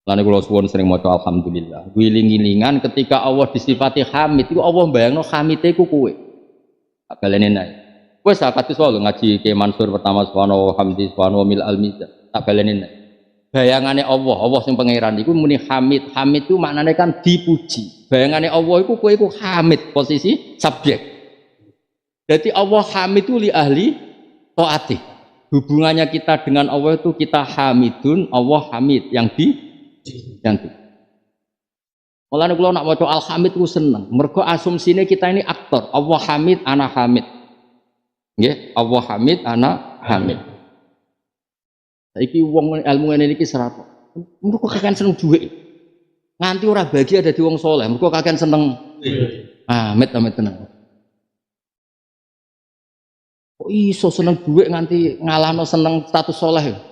Lan kula suwun sering maca alhamdulillah. Wiling-wilingan ketika Allah disifati Hamid, iku Allah mbayangno Hamide iku kowe. Tak baleni nae. Wes akatis wae ngaji ke Mansur pertama subhanahu wa hamdi subhanahu wa mil al-mizan. Tak baleni nae. Bayangane Allah, Allah sing pangeran iku muni Hamid. Hamid itu maknane kan dipuji. Bayangane Allah iku kowe iku Hamid, posisi subjek. Jadi Allah Hamid itu li ahli taati. Hubungannya kita dengan Allah itu kita Hamidun, Allah Hamid yang di. Mulane kula nak maca Al-Hamid ku seneng. Mergo asumsine kita ini aktor. Allah Hamid, ana Hamid. Nggih, Allah Hamid, ana Hamid. Saiki wong ilmu ngene iki serato. Mergo kakean seneng dhuwit. Nganti ora bahagia dadi wong saleh. Mergo kakean seneng Hamid tenan. Kok iso seneng dhuwit nganti ngalahno seneng status saleh?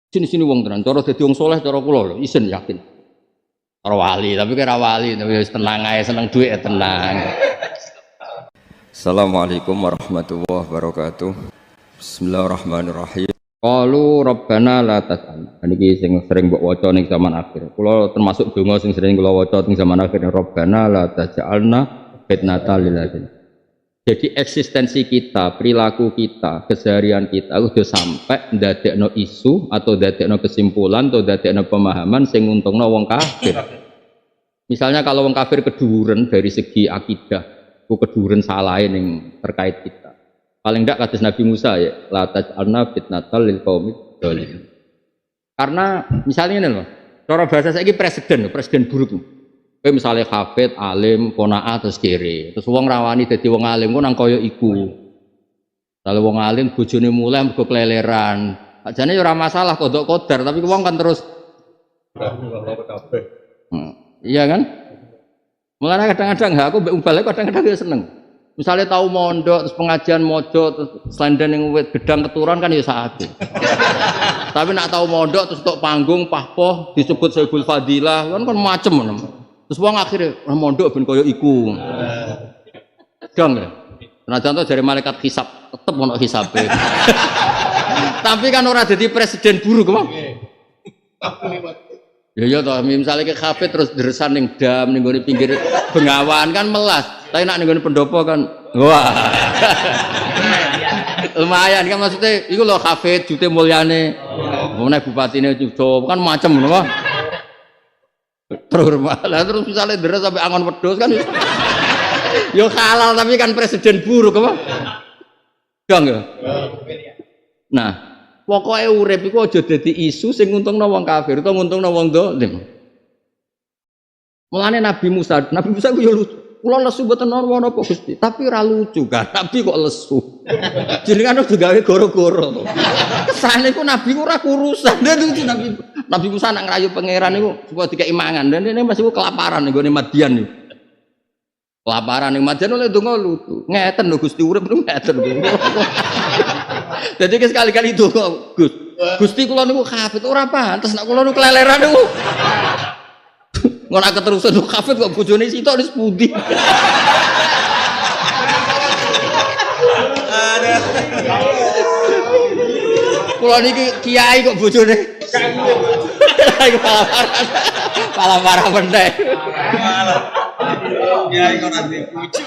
Sini wong tenan, cara dadi wong saleh cara kula lho, isin yakin. Cara wali, tapi kira wali, tapi wis tenang ae, seneng dhuwit tenang. Assalamualaikum warahmatullahi wabarakatuh. Bismillahirrahmanirrahim. Qalu rabbana la taj'alna. Niki sing sering mbok waca ning zaman akhir. Kula termasuk donga sing sering kula waca ning zaman akhir, rabbana la taj'alna fitnatal lil ladzina. Jadi eksistensi kita, perilaku kita, keseharian kita udah sampai ndadekno isu atau ndadekno kesimpulan atau ndadekno pemahaman sing nguntungno wong kafir. Misalnya kalau wong kafir keduren dari segi akidah, ku keduren salah ning terkait kita. Paling ndak kados Nabi Musa ya, la taj'alna fitnatal lil qaumid dzalimin. Karena misalnya ini loh, cara bahasa saiki presiden buruk. Kowe misale hafid, alim, qanaah terus kere. Terus wong rawani dadi wong alim ku nang kaya iku. Kalau wong alim bojone mulai mergo keleleran. Ajane ya ora masalah kodok kodar, tapi wong kan terus iya kan? Mulane kadang-kadang aku mbek umbal kadang-kadang ya seneng. Misalnya tahu mondok terus pengajian mojo terus slandan ning wit gedang keturunan kan ya sakit. Tapi nak tahu mondok terus tok panggung pahpoh disebut Sayyidul Fadilah kan macem ngono. Terus wong akhirnya mondok ben kaya iku. Dong ya. Nah contoh dari malaikat hisab tetep ono hisabe. Tapi kan ora dadi presiden buruk kok. Ya toh misalnya ke kafe terus deresan ning dam ning gone pinggir Bengawan kan melas. Tapi nak ning gone pendopo kan wah. Lumayan kan maksudnya iku lho kafe jute mulyane. Meneh bupatine juga kan macam ngono. Terus misalnya deres sampai angon wedhus kan yo halal tapi kan presiden buruk apa? Dong ya. Nah, pokoknya urip iku aja dadi isu sing nguntungno wong kafir utawa nguntungno wong dolim. Mulane Nabi Musa ku yo lucu. Kula lesu mboten ana apa Gusti, tapi ora lucu kan. Nabi kok lesu. Jenengan udah gawe goro-goro. Kesane ku Nabi ku ora kurusan. Lucu Nabi Musa nak ngerayu pangeran niku supaya dikeki mangan. Dan ini masih kelaparan ning gone Madian niku. Kelaparan ning Madian oleh donga lucu. Ngeten lho Gusti urip niku ngeten. Jadi sekali-kali donga Gusti kula niku hafid ora pantes nak kula niku keleleran niku. Ngono keterusan kok hafid kok bojone sitok wis pundi. Kula niki kiai kok bojone. Pala parah pendek. Kiai kok nanti puji.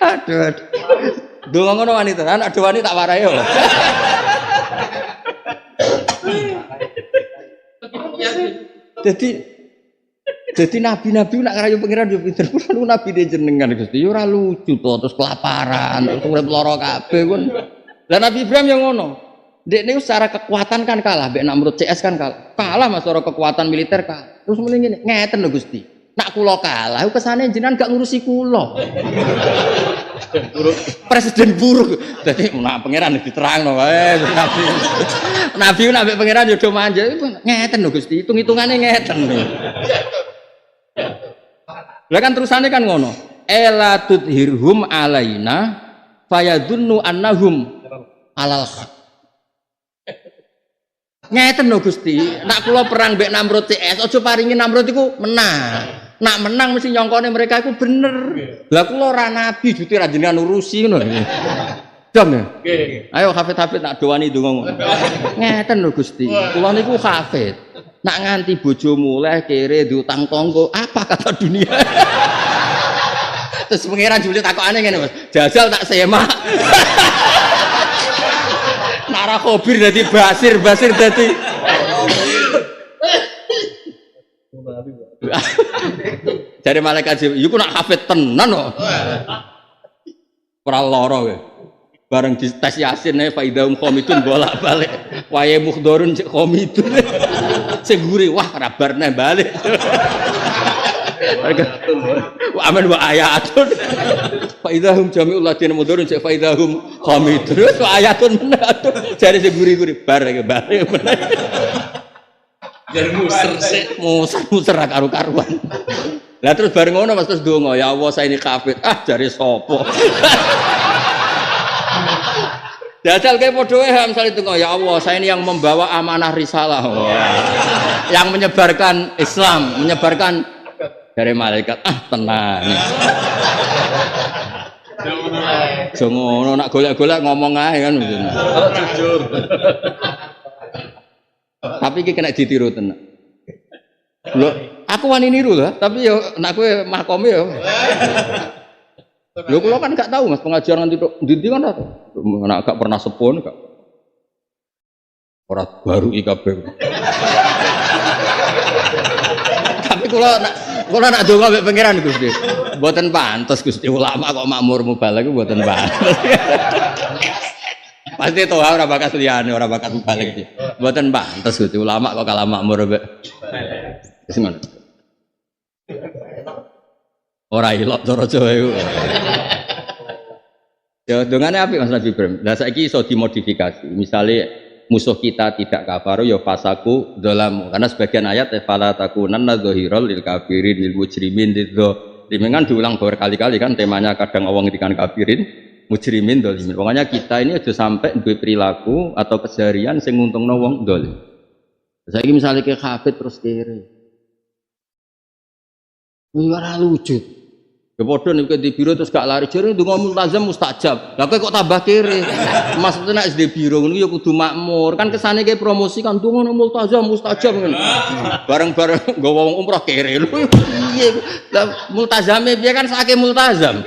Aduh. Donga ngono wanita, anak do wanita tak warai yo. Jadi nabi-nabi nak ngerayu pangeran yo pinter. Kulo nabi de jenengan Gusti. Yo ora lucu to terus kelaparan, terus urip lara kabeh kon. Lah Nabi Ibrahim yang ngono. Dekne secara kekuatan kan kalah, mbek Namrud CS kan kalah. Kalah Mas secara kekuatan militer kalah. Terus muni ngene, ngeten lho Gusti. Nak kula kalah, kesane jenengan gak ngurusi kula. Presiden buruk. Dadi nak pangeran diterangno wae Nabi. Nabi nak mbek pangeran yo do manja. Ngeten lho Gusti, hitung-hitungane ngeten lho. Lah kan terusane kan ngono. Ela tudhirhum alaina fayadunnu annahum alal haq. Ngeten lho Gusti, nak kula perang mbek Namrud CS, aja paringi Namrud iku menang. Nak menang mesti nyongkone mereka iku bener. Lah kula ora nabi, jute ra jenengan urusi ngono. Dong ya? Ayo hafid-hafid nak doani donga. Ngeten lho Gusti. Kula niku hafid. Nak nganti bojo mulai kere diutang tangga, apa kata dunia? Terus pengiran Juli takokane ngene Mas. Jajal tak semak. Nara khobir dadi basir dadi. Dari malaikat Jibril, iku nak hafid tenan kok. Ora lara kowe. Bareng di tes Yasin fa idahum khamidun bolak-balik. Wae mukhdorun cek khamidun. Sing guri wah rabarne balik. Wa aman wa ayatun. Fa idahum jami'ul ladina mudhurun cek fa idahum khamidun. Wa ayatun menatu. Jare sing guri-guri bar balik. Jar muser sik. Muser karo-karuan. Lah terus bareng ngono Mas terus ndonga, ya Allah saya ini kafir. Jare sapa? Dadal kayak padha wae misale ndonga, ya Allah saya ini yang membawa amanah risalah. Yang menyebarkan Islam, menyebarkan dari malaikat. Tenang. Jongono nak golek-golek ngomong ae kan. Kalau jujur. Tapi iki kena ditiru tenan. Lho, aku wani niru lah, tapi ya nek kowe makome ya. Lho kula kan gak tahu Mas pengajaran ndi kan ora. Nek gak pernah sepon gak. Ora baru IKB. Tapi kula nak donga mbek pangeran Gusti. Mboten pantes Gusti ulama kok makmur mubalek mboten pantes. Pasti toh ora bakas liyane, ora bakas mubalek iki. Mboten pantes Gusti ulama kok kalah makmur mbek. Wis ngono. Ora ilok cara Jawa iku. Ya dongane apik Mas Nabi Ibrahim. Lah saiki iso dimodifikasi. Misale musuh kita tidak kafar ya fasaku dzalamu. Karena sebagian ayat fala takunanna dzahirul lil kafirin lil mujrimin dzalimin. Kan diulang berkali-kali kan temanya kadang wong ngendikan kafirin, mujrimin dzalimin. Pokoknya kita ini aja sampai duwe perilaku atau keseharian sing nguntungno wong dzalim. Saiki misale ke hafid terus kere. Ora lucu. Ya padha nek di biro terus gak lari jare ndonga multazam mustajab. Lah kok tambah kere. Maksudnya nek di biro ngono ya kudu makmur. Kan kesane ke promosi kan ndonga multazam mustajab ngono. Bareng-bareng nggawa wong umrah kere lho. Piye? Lah multazame piye kan sakake multazam.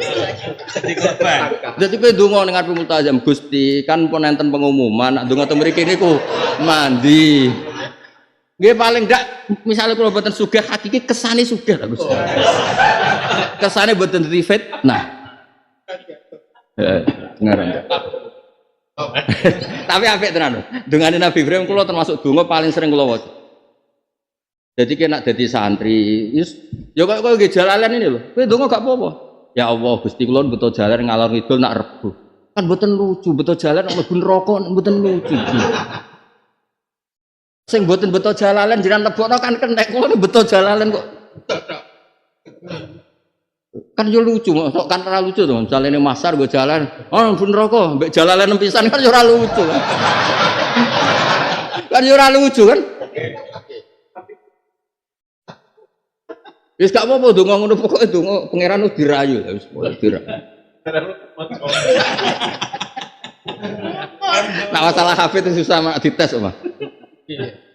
Dadi kowe ndonga ning arep multazam Gusti kan pun enten pengumuman nek ndonga teng mriki niku mandi. Nggih paling ndak misalnya kalau mboten sugih hakiki kesane sugih lah Gusti. Kesane mboten dadi fitnah. Ngaran. Tapi apik tenan. Dungane Nabi Ibrahim kula termasuk donga paling sering kula waca. Jadi kena dadi santri, ya kok nggih jalalan ini lho. Kowe donga gak apa-apa. Ya Allah Gusti kula beto jalan ngalor ngidul nak rebu. Kan mboten lucu, beto jalan nak mlebu neraka mboten lucu. Sing mboten beto jalalan jenengan lebokno kan kentek kula beto jalalan kok. Kan yo lucu, kok kan ora lucu to. Misale ning masar go jalan, mlebu neraka mbek jalalan pisan kan yo ora lucu. Kan yo ora lucu kan? Wis gak apa-apa donga ngono pokoke donga pangeran wis dirayu wis dirayu. Nah masalah hafid itu susah mak dites Mas.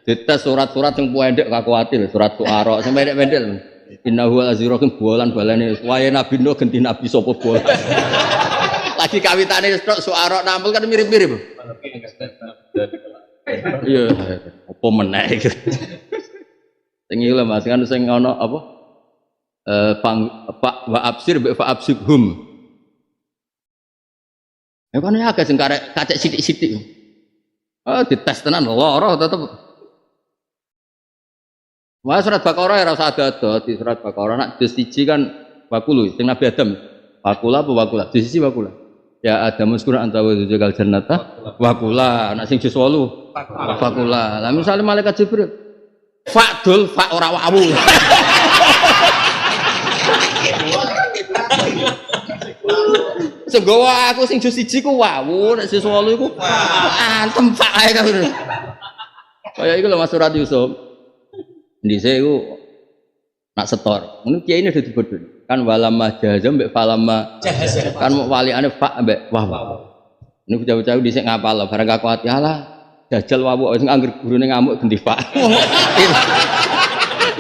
Dites surat-surat yang pendek kakuatil, surat Suara sing pendek-pendek. Innahu azirakum bolan balane wae nabi no ganti nabi sapa bolan. Lagi kawitane tok Suara nampil kan mirip-mirip. Iya, apa meneh iki. Sing iki lho Mas kan sing ana apa? Pak wa absir bi fa absikhum. Ya kan ya agak sing kacek sithik-sithik. Dites tenan lara tetep. Wah surat Baqarah ya rasa ada di surat Baqarah nak juz 1 kan wakulu sing Nabi Adam. Wakula apa wakula? Juz 1 wakula. Ya Adam muskura anta wa zugal jannata wakula. Nak sing juz 8 wakula. Lah misale malaikat Jibril fa'dul fa ora wawu. Segowo aku sing juz 1 ku wawu, nek juz 8 iku antem pak ae kan. Kaya iku lho Mas surat Yusuf. Ndise iku nak setor. Ngono kiai ini udah dibodoni. Kan walamma jahazam mbek falamma jahazam. Kan walikane fa mbek wah. Ini bocah-bocah dhisik ngapal barang aku ati alah dajal wawuk sing anggere gurune ngamuk ganti Pak.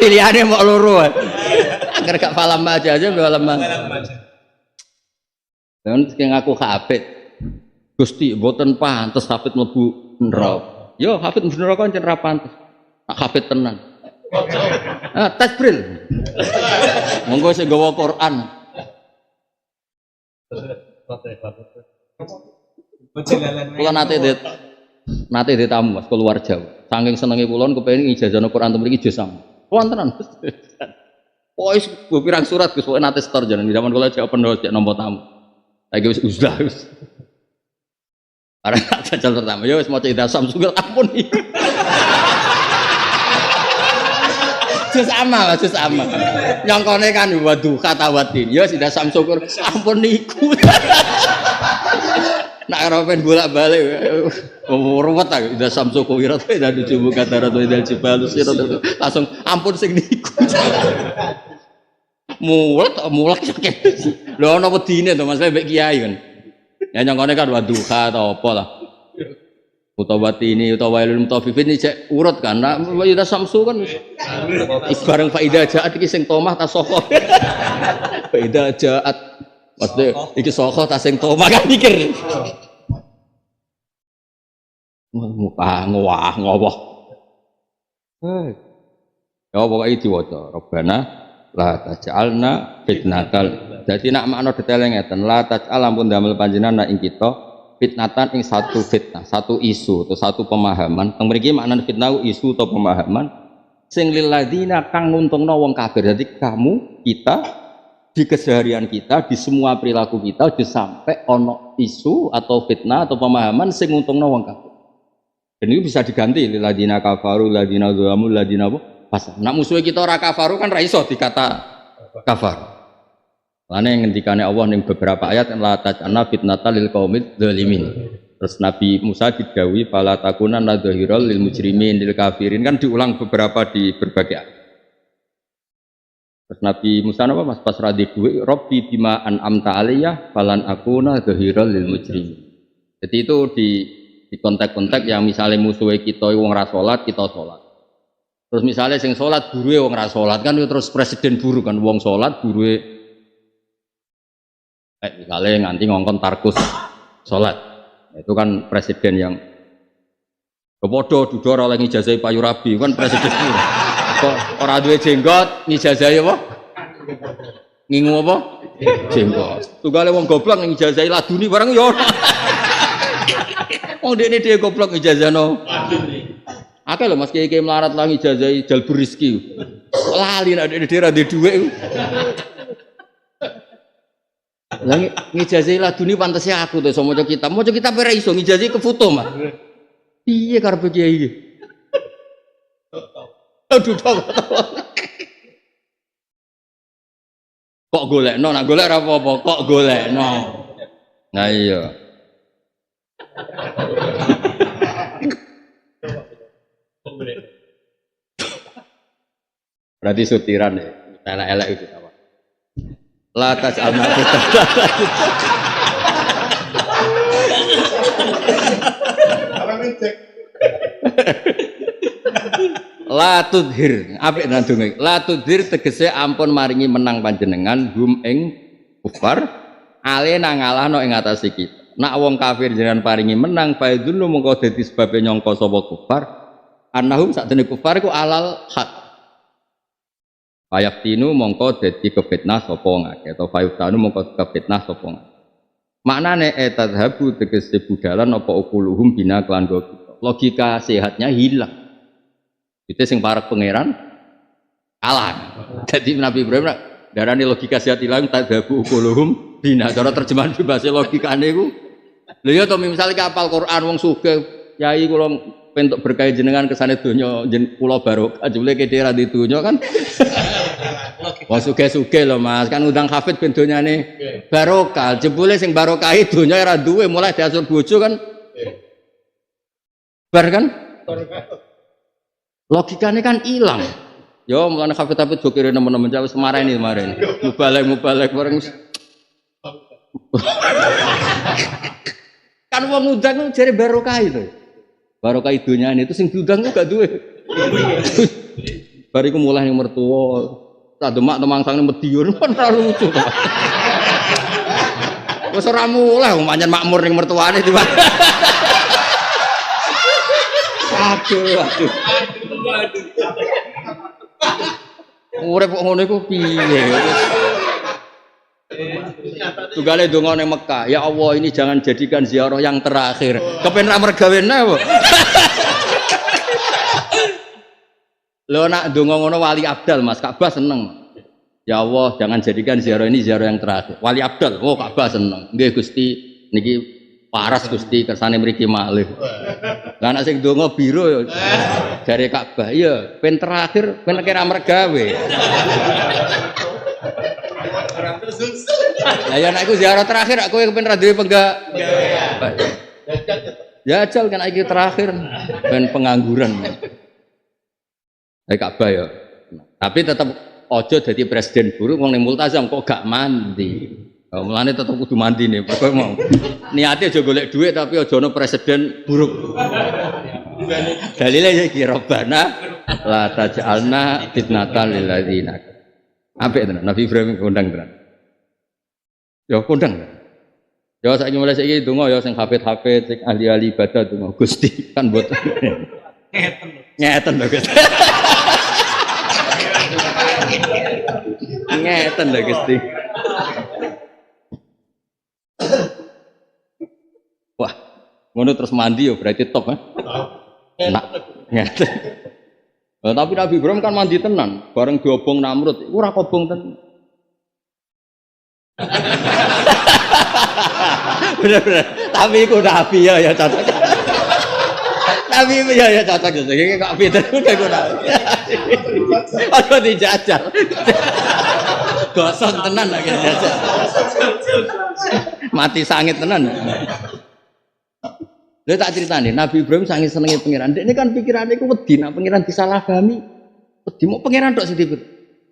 Pilihane mok loro. Angger gak falam aja falam. Dan sing ngaku hafid. Gusti mboten pantes hafid mlebu neraka. Yo hafid mlebu neraka pancen ra pantes. Tak hafid tenan. Tasbril. Monggo sing gawa Quran. Kula nate tamu Mas keluar Jawa. Saking senenge kula kepengin ijazahno Quran mriki jus sam. Wontenan. Wis pirang surat Gus nate setor jalan di zaman kula jek open house jek nampa tamu. Lagi wis uzlah wis. Arek jajal pertama ya wis maca ida samsungil ampun. Jus ama. Nyongkone kan waduh kata watin. Ya sudah samsyukur ampun niku. Nak rapen bolak-balik ruwet ta ida samsyukur ira ta dicoba kata ratu ida cibalus langsung ampun sing niku. Mulek sakit. Lho ana wedine to Mas mbek kiai kan. Ya nyongkone kan waduha atau apa lah. Utawa ini utawa wailul mutaffifin ini cek urut kan. Nah, ida samsu kan bareng faida jaat iki sing tomah ta sokho. Faida jaat maksudnya iki sokho ta sing tomah kan mikir. Muka ngowah ngowoh. Ya pokoke diwaca Rabbana la taj'alna fitnatal. Dadi nak makna detail ngeten la taj'al ampun damel panjenengan ing kita fitnatan ing satu fitnah, satu isu atau satu pemahaman. Teng mriki maknane fitnah isu atau pemahaman sing lil ladzina kang nguntungno wong kafir. Jadi kamu kita di keseharian kita, di semua perilaku kita aja sampai ono isu atau fitnah atau pemahaman sing nguntungno wong kafir. Dan itu bisa diganti lil ladzina kafaru, ladzina zalamu, ladzina pasal. Nak musuhe kita ora kafaru kan ra iso dikata kafar. Lane ngendikane Allah ning beberapa ayat la taj'alna fitnatal lil qaumid dzalimin. Terus Nabi Musa didhawuhi fala takunan nadhiral lil mujrimin lil kafirin kan diulang beberapa di berbagai ayat. Terus Nabi Musa napa Mas pas radhi duwe Rabbi bima an'amta alayya falan akuna nadhiral lil mujrimin. Jadi itu di konteks-konteks yang misalnya musuhe kita wong ra salat kita salat. Terus misalnya sing salat buruhe wong ra salat kan terus presiden buru kan wong salat buruhe misalnya nganti ngongkon tarkus sholat itu kan presiden yang kepodo duduk oleh ngijazai payu rabi kan presiden itu kok orang duwe jenggot ngijazai apa ngingu apa jenggot tugale wong goblok ngijazai laduni barang ya wong dekne dhewe goblok ngijazano akeh lho Mas Kiai melarat lah ngijazai jalbur rezeki lali nek dekne dhewe ra duwe dhuwit lah ngijazah laduni pantesnya aku tuh so maca kitab ora iso ngijazah ke foto mah piye karepe kiai iki aduh kok golekno nak golek ora apa-apa kok golekno nah iya berarti sutiran ya elek-elek itu apa la taj'alna la tudhir apik nang donga la tudhir tegese ampun maringi menang panjenengan hum ing kufar ale nang ngalahno ing atase kita nak wong kafir jenengan paringi menang faidun mongko dadi sebabe nyangka sapa kufar annahum sakdene kufar iku alal haq Fayaftinu mongko dadi kefitnah sapa ngake atau fayuftanu mongko kefitnah sapa ngake. Maknane etadhabu tegese budalan apa ukuluhum bina kelan kita. Logika sehatnya hilang. Itu sing parek pangeran kalah. Jadi Nabi Ibrahim darani logika sehat hilang tadhabu ukuluhum bina. Cara terjemahan bahasa logikane iku. Lha ya to misalnya kapal Quran wong sugih yai kula pentuk berkah jenengan kesane donya kula barokah jebule kene ra di donya kan. Wong sugih-sugih lho Mas, kan undang hafid ben donyane barokah. Jebule sing barokahi donya ora duwe mulai diasur bojo kan. Bar kan? Logikane kan ilang. Yo mulane hafid-hafid go kira nemen-nemen wis marani kemarin. Mubalek bareng. Kan wong ngundang ku jare barokah itu. Barokah dunyane itu sing diundang ku gak duwe. Bariku mulai yang mertua, tak demak temangsang Madiun kan terlalu lucu. Wes ora mulai pancen makmur ning mertuane tiba. Aduh. Urip kok ngono iku piye? Tugale donga ning Mekah, ya Allah ini jangan jadikan ziarah yang terakhir. Kepen ra mergawene apa? Lho nak donga ngono wali abdal Mas, Ka'bah seneng. Ya Allah, jangan jadikan ziarah ini ziarah yang terakhir. Wali abdal, oh Ka'bah seneng. Nggih Gusti, niki paras Gusti kersane mriki malih. Lah nek sing donga biro ya jare Ka'bah, iya pen terakhir pen kira mergawe. Lah ya nek iku ziarah terakhir aku kepen ra duwe penggawean. Jajal kan iki terakhir ben pengangguran. Ka'bah ya. Tapi tetap ojo dadi presiden buruk wong ning multazam kok gak mandi. Mulane tetep kudu mandi nih, pokoke mau. Niate aja golek dhuwit tapi aja ono presiden buruk. Dalile iki Rabbana la taj'alna fitnatan lil ladzina. Apik tenan Nabi Ibrahim kondang tenan. Ya kondang. Ya saiki mulai saiki donga ya sing hafid-hafid, sing ahli-ahli ibadah donga Gusti kan mboten. Ngeten lho Gusti. Ngeten lho Gusti. Wah, ngono terus mandi ya berarti top kan? Enak. Ngeten. Nah, tapi Nabi Ibrahim kan mandi tenan, bareng diobong Namrud. Iku ora kobong tenan. Bener-bener. Tapi iku Nabi ya cocok. Tapi ya cocok gitu. Iki kok pinter udah gue tahu. Aku dijajal. Gosong tenan lagi dijajal. Mati sangit tenan. Lha tak critani, Nabi Ibrahim sange senenge pangeran. Dekne kan pikirane iku wedi nek pangeran disalahpahami. Wedi mau pangeran tok sing dipet.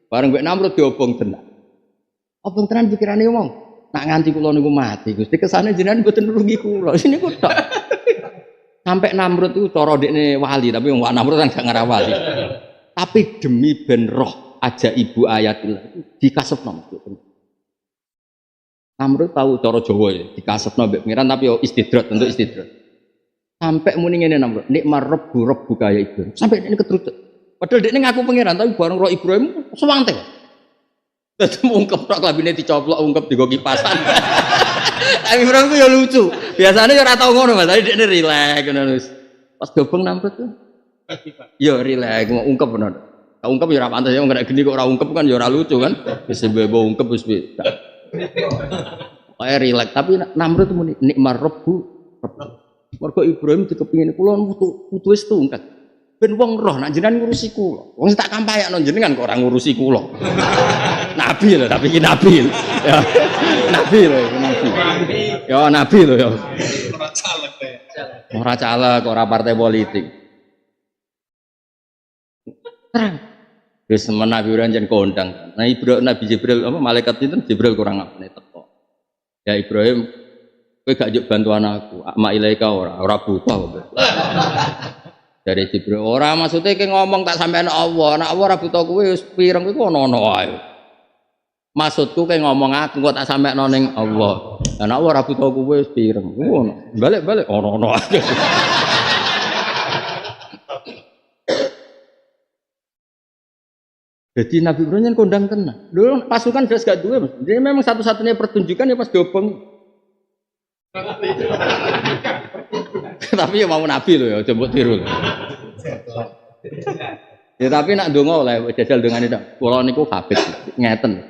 Bareng mek Namrud diobong tenan. Obong tenan pikirane wong. Nak nganti kula niku mati, Gusti kesane jenengan mboten nulungi kula. Sini kok tok. Sampai Namrud itu cara dekne wali, tapi wong Namrud kan gak ngarah wali. Tapi demi ben roh aja ibu ayatillah itu dikasepno. Namrud tahu cara Jawa ya, dikasepno mbek pengiran tapi yo istidrat, tentu istidrat. Sampai muni ngene Namrud, nikmar rabbu kaya Ibrahim. Sampai ini ketrut. Padahal dekne ngaku pengiran tapi bareng roh Ibrahim semangat. Terus ungkep tok labine dicoplok ungkep digo kipasan. Tapi Ibrahim itu ya lucu. Biasanya ya ora tau ngono Mas, tapi dekne rileks ngono wis. Pas dobeng Namrud tuh. Ya rileks mau ungkep bener. Tak ungkep ya ora pantes ya nek geni kok ora ungkep kan ya ora lucu kan. Wis bebo ungkep wis. Kayak rileks tapi Namrud itu muni nikmar rabbu. Mergo Ibrahim dikepingin kula putu wis tungkat. Ben wong roh nak jenengan ngurusi kula. Wong tak kampayakno jenengan kok ora ngurusi kula. Nabi lho, tapi iki nabi. Ya. Nabi lho, nabi. Ya nabi lho ya. Ora caleg kaya. Ora caleg, ora partai politik. Terang. Wis menawi ora njen kondang. Nah Ibrahim Nabi Jibril apa malaikat itu Jibril kurang ngapane teko. Ya Ibrahim kowe gak njuk bantuan aku. Akma ilaika ora butuh. Dari Jibril ora maksudnya ki ngomong tak sampean Allah, nek Allah ora buta kowe wis pireng iku ono-ono ae. Maksudku ki ngomong aku kok tak sampean ning Allah. Lah nek Allah ora buta kowe wis pireng. Ngono. Balik-balik ono-ono ae. Jadi Nabi Ibrahim kondang tenan. Lho pasukan jelas gak duwe, Mas. Dia memang satu-satunya pertunjukan ya pas diobong. Tapi ya mau Nabi loh ya, coba tiru. Ya tapi nak donga oleh jajal dengan itu. Kula niku hafid ngeten.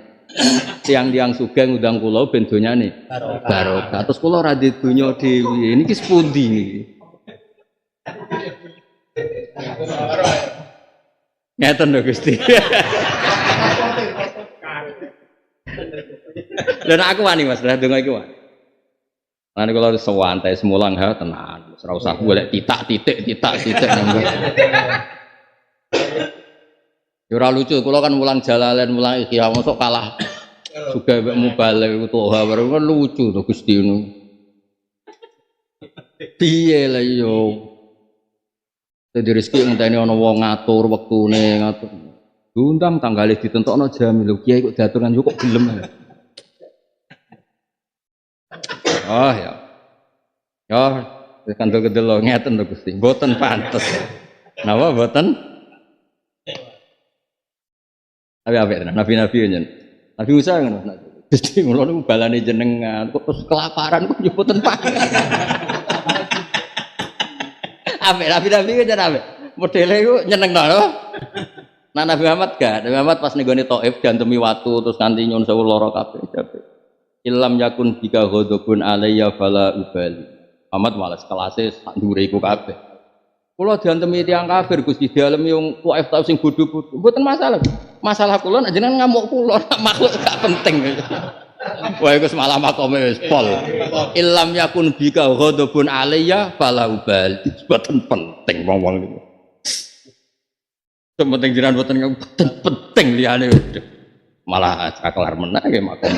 Tiang-tiang sugih ngundang kula ben donyane barokah. Terus kula ra di donya dhewe. Niki sepundi niki? Ngeten lho Gusti. Lha aku wani Mas, ra donga iki wani. Nanti kalau sewantai semulang ha tenan, ora usah golek titik. Ya ora lucu, kula kan mulang Jalalain, mulang Ikhya, mosok kalah juga mbek Mubalagh utawa baru kan lucu to Gusti ngono. Piye lah yo. Dadi rezeki ngenteni ana wong ngatur wektune ngatur. Diundang tanggale ditentokno jam lho kiai kok diaturkan yo kok gelem. Oh ya. Ya kandel-kandel lo ngeten lho Gusti. Mboten pantes. Napa mboten? Apa tenan nabi-nabi nyen. Nabi Musa ngono. Gusti kula niku balane jenengan kok terus kelaparan kok yo mboten pantes. Apik nabi-nabi ku jan apik. Modele ku nyenengno lho. Nah Nabi Muhammad gak, Nabi Muhammad pas nenggone Thaif diantemi watu terus kanthi nyun sewu lara kabeh kabeh. Ilam yakun bika ghadabun alayya fala ubali. Muhammad malas kelase sak ndure iku kabeh. Kula diantemi tiyang kafir Gusti dialemi wong Thaif tau sing bodho-bodho. Mboten masalah. Masalah kula nek jenengan ngamuk kula makhluk gak penting. Wah iku malah makome wis pol. Ilam yakun bika ghadabun alayya fala ubali. Mboten penting wong-wong niku. Penting jiran boten penting liyane malah kelar meneh nggih makom.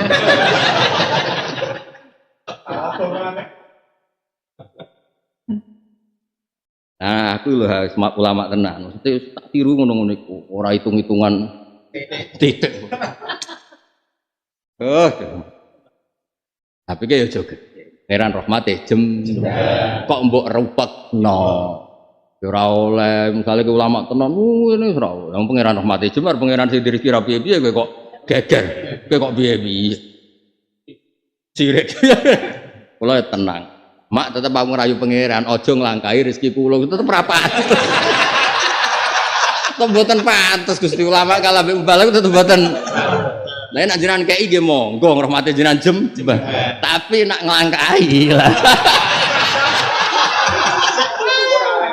Nah, aku lho ulama tenan. Mesti tak tiru ngono-ngono iku, ora hitung-hitungan titik. Oh. Tapi ki yo joget. Heran rahmate jem. Kok mbok rupekno. Ora oleh misale ke ulama tenan ngene ora oleh wong pangeran rahmati jemar pangeran sing diri kira piye-piye kowe kok geger kowe kok piye-piye sirik kula tenang mak tetep aku ngerayu pangeran aja nglangkahi rezeki kula tetep ra pantes tetep mboten pantes Gusti ulama kalau mbek mubalak tetep mboten lha nek jenengan kei nggih monggo ngrahmati jenengan jembar tapi nak nglangkahi lah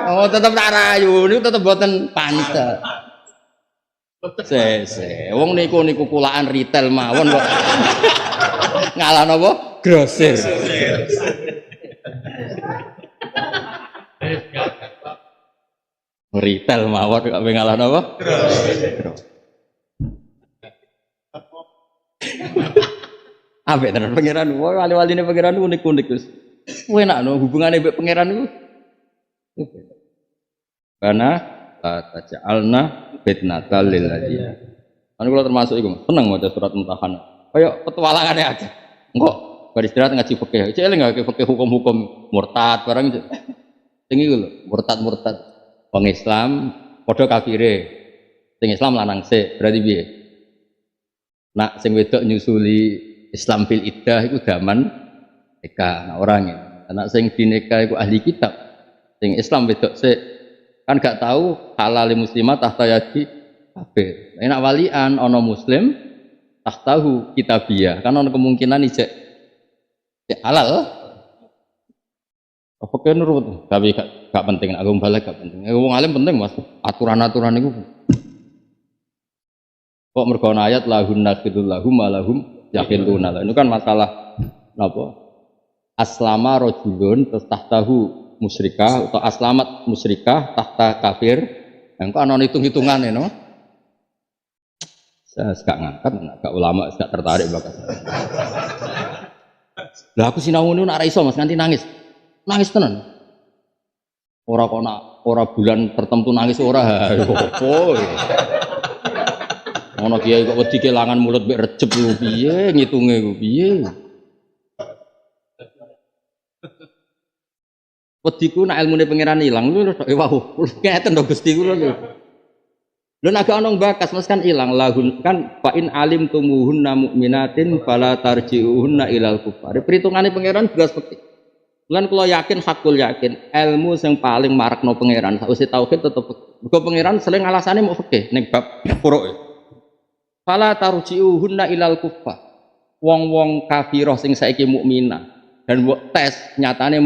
oh tetep tak rayu, niku tetep boten pantes. Wong niku kulaan retail mawon kok. Ngalah napa? Grosir. Retail mawon kok ngalah napa? Grosir. Ambek tenan pangeran, wali-waline pangeran unik-unik Gus. Enak no hubungane mbek pangeran niku. Karena taj'alna fitnatal lil ladina. Kan kula termasuk iku, seneng maca surat Mumtahanah. Kaya petualangane aja. Engko bar istirahat ngaji fikih. Cek eling gak fikih hukum-hukum murtad barang sing iku lho, murtad. Wong Islam padha kafire. Sing Islam lanang sik, berarti piye? Nak sing wedok nyusuli Islam fil iddah iku daman nikah. Nah orang ini. Anak sing dinikah iku ahli kitab. Sing Islam wedok sik kan gak tahu halal muslimah tahta yadi kafir. Nek walian ana muslim tahtahu kitabiyah. Kan ana kemungkinan ijek halal. Apa kan nurut tapi gak penting aku balik gak penting. Wong alim penting Mas. Aturan-aturan niku. Kok mergo ayat lahun nakidul lahum malahum yaqiluna. Itu kan masalah napa? Aslama rajulun terus tahtahu musyrikah atau aslamat musyrikah tahta kafir yang kok ana hitung-hitungane no saya gak ngangkat gak ulama gak tertarik bakat lah aku sinau ngono nak ra iso Mas nganti nangis tenan ora bulan tertentu nangis ora opo ono kiai kok wedi kelangan mulut mek recep lho piye ngitunge ku piye wediku nak ilmune pangeran ilang lho wau ngeten to Gusti kula lho lho nek ana bakas Mas kan ilang lahun kan fa in alim tumuhunna mukminatin fala tarji'uhunna ilal kufar perhitungane pangeran jelas peti lan kula yakin hakul yakin ilmu sing paling marakno pangeran sakwise tauhid tetep mergo pangeran sering alasane mau fikih ning bab furu' fala tarji'uhunna ilal kufar wong-wong kafirah sing saiki mukminah dan mbok tes nyatane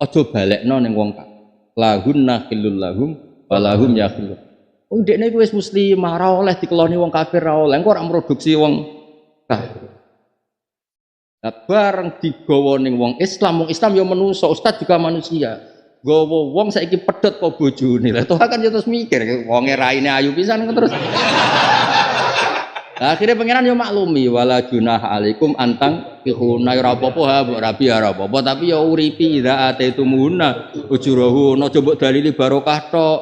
aja balekno ning wong kafir. Lahunna khillul lahum walahum yakhillun. Oh ndekne iku wis muslimah ora oleh dikeloni wong kafir ora oleh. Engko ora produksi wong kafir. Lah bareng digawa ning wong Islam ya manusa, ustaz juga manusia. Gawa wong saiki pedhot kok bojone. Lah toh kan ya terus mikir wonge raine ayu pisan terus. Akhirnya pangeran yo maklumi wala junah alaikum antang ihuna ora apa-apa ha mbok rabi ora apa-apa tapi ya uripi ida ataitumuna ujurahu no coba dalili barokah tok.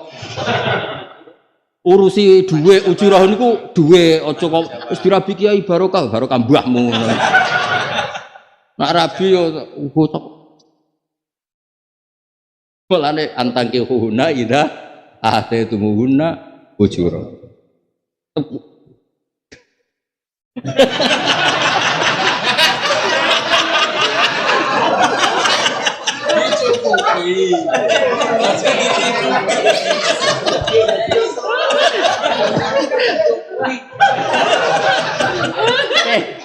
Urusi duwe ujurah niku duwe aja kok wis dirabi kiai barokah mbahmu. Nak rabi yo tok. Mulane antang ihuna ida ataitumuna ujurahu. Dicukupi.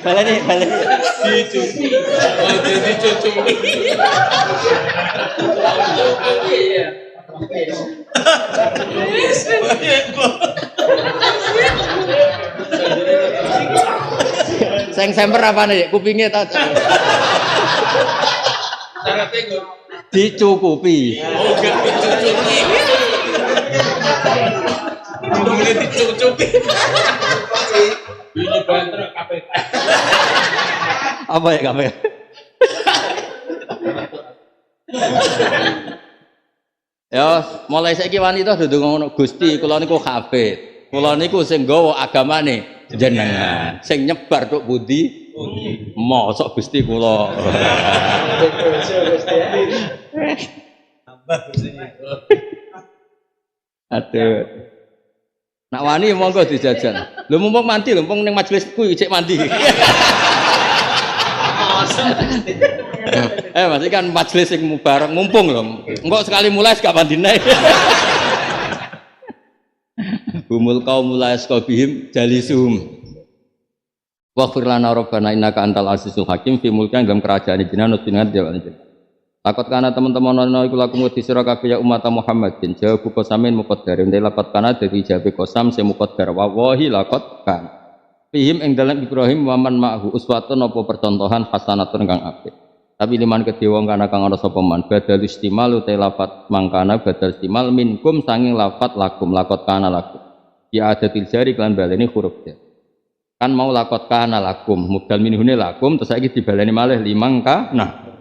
Balik. Dicukupi. Sing semper apa nih? Kupingnya tak. Dicukupi. Oh, gak dicukupi. Boleh dicukupi. Ini banter KPK. Apa ya KPK? Ya, mulai saiki wanita dudu ngono Gusti, kula niku hafid. Kula niku sing nggawa agamane jenengan. Sing nyebar tok pundi? Mosok Gusti kula. Aduh. Nak wani monggo dijajan. Lho mumpung mandi lho, mumpung ning majelis kuwi cek mandi. Masih kan majelis sing bareng mumpung lho. Engko sekali mulai gak mandi nae. Humul qaumul yasqabihim jalisuhum. Wa fir lana rabbana innaka antal azizul hakim fi mulkan dalam kerajaan jenengan jenengan jawane jenengan. Takut kana teman-teman ana iku lakum di sira kabeh ya umat Muhammadin jawab kosamin muqaddar ente lapat kana dadi jabe kosam sing muqaddar wallahi laqad kan. Fihim ing dalam Ibrahim wa man ma'hu uswatun apa percontohan hasanatun kang apik. Tapi liman kedhe wong kana kang ana sapa man badal istimal uta lafat mangkana badal istimal minkum sanging lafat lakum laqad kana lakum. Ya adatil jari kelan baleni huruf ya. Kan mau lakot kana lakum mubdal minhune lakum terus saiki dibaleni malih limang kana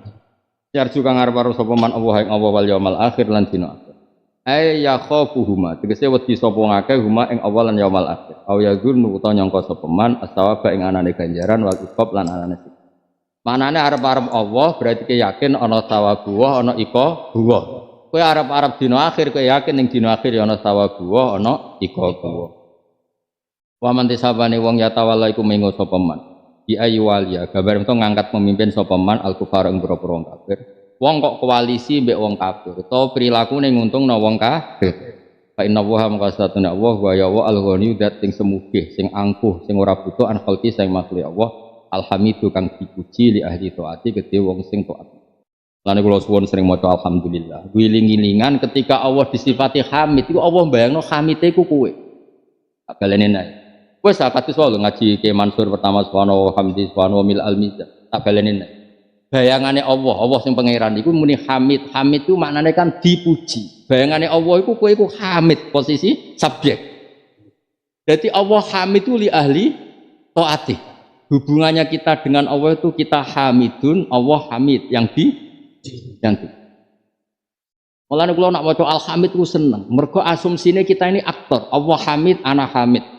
yarju kang arep sapa man Allah ing Allah wal yaumil akhir lan dina akhir ay yakhafuhuma tegese wedi sapa ngakeh huma ing Allah lan yaumil akhir aw yazunnu utawa nyangka sapa man astawaba ing anane ganjaran wal iqab lan anane sik manane arep-arep Allah berarti ke yakin ana sawabu ana iko buwa kowe arep-arep dina akhir kowe yakin ning dina akhir ya ana sawabu ana iko buwa. Wa man tisabane wong ya tawalla iku mengo sapa man. Bi ayu waliya gambar itu ngangkat pemimpin sapa man al kufar ing pira-pira wong kafir. Wong kok koalisi mbek wong kafir utawa prilakune nguntungno wong kafir. Fa inna wa maqasatuna Allah wa ya wa al ghani dat sing semugih, sing angkuh, sing ora butuh an khalqi sing makhluk Allah. Alhamidu kang dipuji li ahli taati kedhe wong sing taat. Lan kula suwun sering maca alhamdulillah. Wiling-wilingan ketika Allah disifati hamid iku Allah mbayangno hamite iku kowe. Balene nae. Wes akatus wae ngaji ke Mansur pertama subhanahu wa hamdi subhanahu mil al-mizan. Tak baleni. Bayangane Allah sing pangeran iku muni hamid. Hamid itu maknane kan dipuji. Bayangane Allah iku kowe iku hamid, posisi subjek. Jadi Allah hamid itu li ahli taati. Hubungannya kita dengan Allah itu kita hamidun, Allah hamid yang di. Mulane kula nak maca al-hamid ku seneng. Mergo asumsine kita ini aktor. Allah hamid, ana hamid.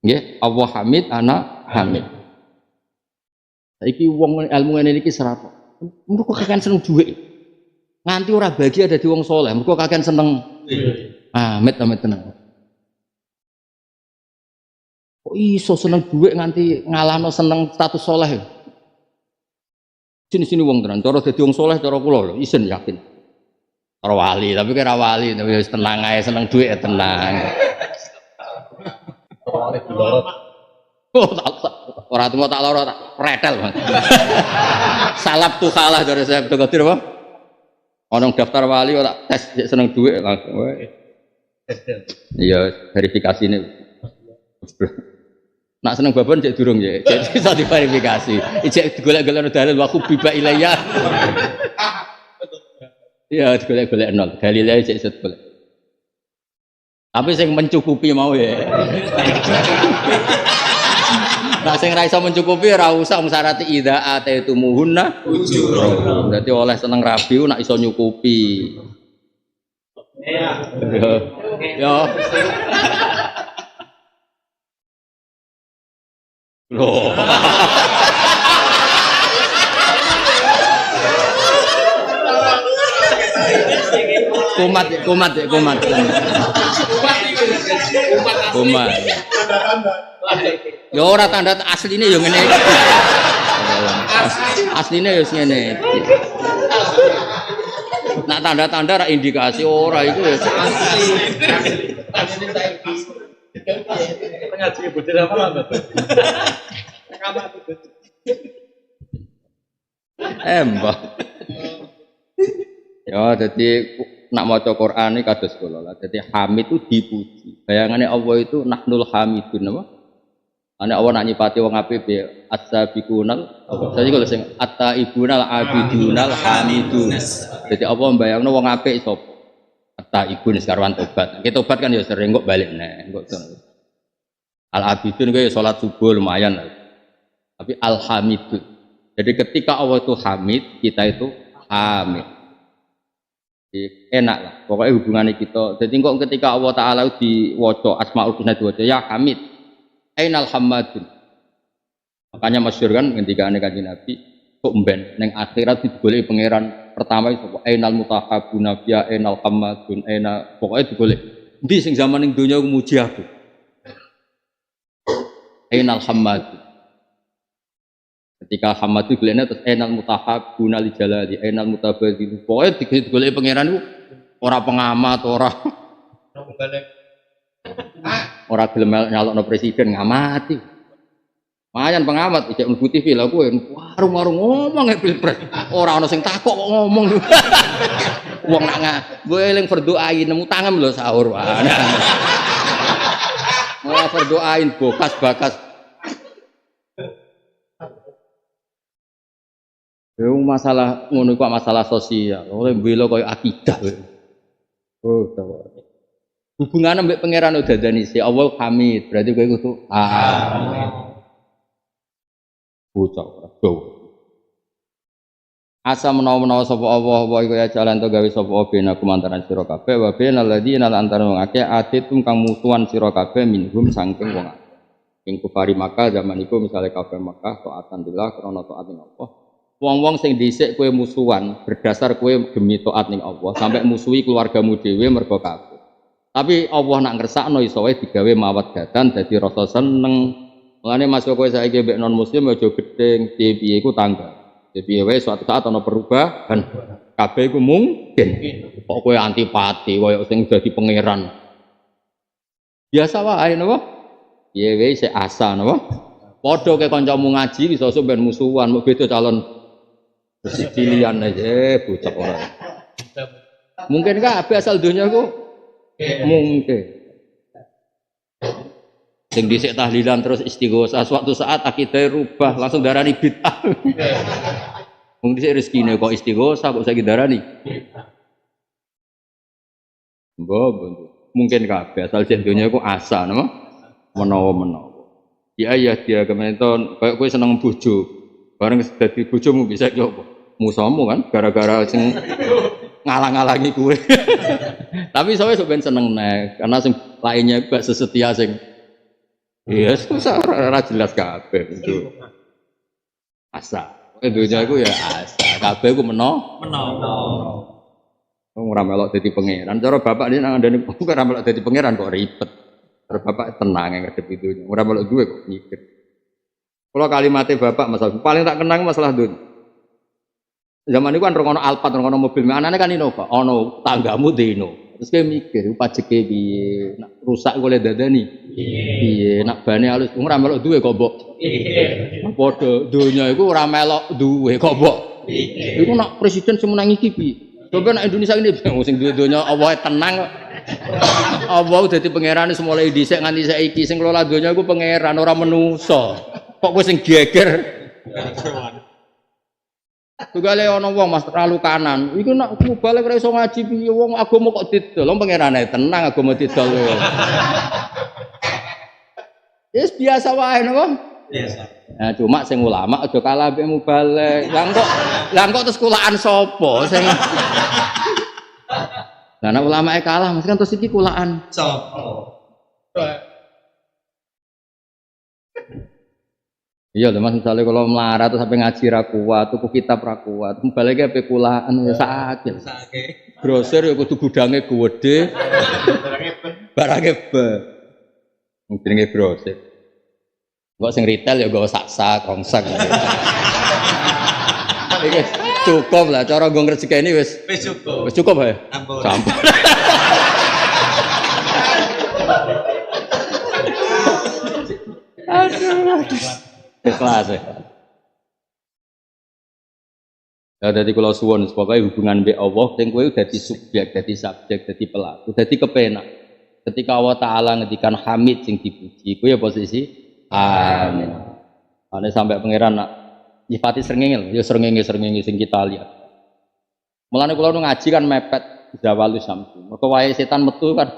Nggih, Allah hamid, ana hamid. Saiki wong ilmu ngene iki serapa. Mergo kakean seneng dhuwit. Nganti ora bahagia dadi wong saleh, mergo kakean seneng. Amit tenang. Kok iso seneng dhuwit nganti ngalahno seneng status saleh. Sini wong tenan, cara dadi wong saleh cara kula lho, isen yakin. Ora wali, tapi kira wali, tapi wis tenang ae seneng dhuwit ya tenang. Oh, ora temu tak lara tak pretel. Salap tuh kalah dari saya Abdul Qadir apa? Ono daftar wali ora tes seneng dhuwit langsung. Iya, verifikasi ini. Nak seneng babon cek durung ya. Jadi iso diverifikasi. Ijek golek-golek dalil wa kubiba ilayya. Iya, digolek-golek nol. Dalile cek iso golek. Tapi sing mencukupi mau ya. Nah sing ra iso mencukupi ora usah wong syarat idza ataitumuhunna ujur. Berarti oleh seneng rabi nak iso nyukupi. Iya. Yo. Loh. Kumat. Ya ora tanda asline ya ngene iki. Asline ya ngene iki. Nak tanda-tanda ra indikasi ora iku ya asli. Ngaji bodho apa Mbak? Mbah. Ya dadi nak maca Quran iki kados kula lah. Dadi hamid itu dipuji. Bayangane Allah itu nahnul hamidun apa? Ana Allah nak nyipati wong apik piye? As-sabiqunal. Saiki kalau sing at-taibunal abidunal hamidun. Jadi Allah mbayangno wong apik sapa? At-taibun sekarwan tobat. Ki tobat kan ya sering kok balik neh, kok al-abidun kuwi salat subuh lumayan. Tapi al-hamidun. Jadi ketika Allah itu hamid, kita itu hamid. Enak lah. Pokoknya hubungannya kita. Jadi kok ketika Allah Ta'ala diwaca Asmaul Husna diwaca ya hamid. Ainal hamadun. Makanya masyhur kan ketika Kanjeng Nabi kok mben ning akhirat digoleki pangeran pertama itu ainal mutahabuna biya ainal hamadun aina pokoke digoleki. Endi sing zaman ning donya muji aku. Ainal hamadun. Ketika hamad itu golekne terus ainal mutahabuna li jalali ainal mutabadzil. Pokoke digoleki pangeran iku ora pengamat ora ora gelem nyalokno presiden ngamati. Mayan pengamat ijek mlebu TV lha kowe warung-warung ngomong pilpres. Ora ana sing takok kok ngomong. Wong nak kowe eling berdoain nemu tangan lho sahur. Ora berdoain bokas-bakas. Yo masalah ngono kok masalah sosial. Oleh mbela koyo akidah. Oh, tahu. Hubungan ambek pangeran udah dani si Allah hamid berarti kowe kudu amin. Bocah go. Asa menawa-menawa sapa Allah wa iku ya jalan to gawe sapa bena kumantaran sira kabeh wa benal ladina lan antara wong akeh aditum kang musuhan sira kabeh minhum saking wong akeh. Ing kufari Makkah zaman iku misale kabeh Makkah taatan billah krana taat ning Allah. Wong-wong sing dhisik kowe musuhan berdasar kowe demi taat ning Allah sampai musuhi keluargamu dhewe mergo kabeh. Tapi Allah nak ngersakno iso wae digawe mawaddatan dadi rasa seneng. Mulane masuk kowe saiki mbek non muslim aja gedeng, piye iku tangga. Piye wae suatu saat ana perubahan. Kabeh iku mungkin. Kok kowe antipati koyo sing dadi pangeran. Biasa wae napa? Piye wae sik asa napa? Padha ke kancamu ngaji iso ben musuhan, mbok beda calon pilihan aja bocah ora. Mungkin kabeh asal donya ku mungkin sing dhisik tahlilan terus istighosah suatu saat akidah rubah langsung darani bid'ah. Wong dhisik rezekine kok istighosah kok saiki darani mbok mungkin kabeh asal jen donya iku asa napa menawa-menawa ya dia kementon koyo kowe seneng bojo bareng dadi bojomu bisa yo musamu kan gara-gara sing ngalang-alangi kowe. Tapi saya sebenarnya seneng nek karena sing lainnya gak sesetia sing iya susah ora jelas kabeh itu. Asa. Dunya iku ya asa. Kabeh ku menawa. Wong ora melok dadi pangeran. Cara bapak iki nang ndane ora melok dadi pangeran kok ribet. Cara bapak tenang ngadep itu. Ora melok duwe kok mikir. Kalau kalimatnya bapak masalah paling tak kenang masalah dunia. Zaman itu kan rokono Alphard, rokono mobil, anaknya kan Innova, ono tanggamu di Innova. Terus kayak mikir, pajeknya biye, nak rusak boleh dadani, biye, nak bane halus, ora melok duwe kok bok, podo, dunia itu ora melok duwe kok bok, itu nak presiden semenangi kipi, coba nak Indonesia ini, sing dunia Allah tenang, Allah udah di pangeran semulai disek nganti saiki, sing kelola dunia itu pangeran orang menuso, kok gue sing geger. Tugale ana wong Mas terlalu kanan. Iku nek balik ora iso ngaji piye wong agama kok didol. Wong pangerane tenang agama didol. Ya biasa wae napa? Biasa. Nah, cuma sing ulama aja kalah mbek mubalek. Lah kok terus kulaan sapa sing Lah nek ulama kalah mesti kan terus iki kulaan. Sopo? Iya lho Mas, misalnya kalau melarat terus sampai ngaji ra kuat, tuku kitab ra kuat, balik ke kulaan ya sakit. Grosir ya kudu gudange gede. Barangnya be. Jenenge grosir. Kok sing retail ya nggawa sak-sak, rongsak. Iki cukup lah cara nggo ngrezekeni wis. Wis cukup. Wis cukup ya? Ampun. Sampun. Aduh. Ikhlas ya. Ya dadi kula suwun pokoke hubungan mbek Allah sing kowe dadi subjek, dadi subjek, dadi pelaku, dadi kepenak. Ketika Allah Taala ngedikan hamid sing dipuji, kowe ya posisi amin. Ane sampai pangeran nak nyifati srengenge lho, ya srengenge sing kita lihat. Mulane kula nu ngaji kan mepet zawalu samsu. Mergo wae setan metu kan.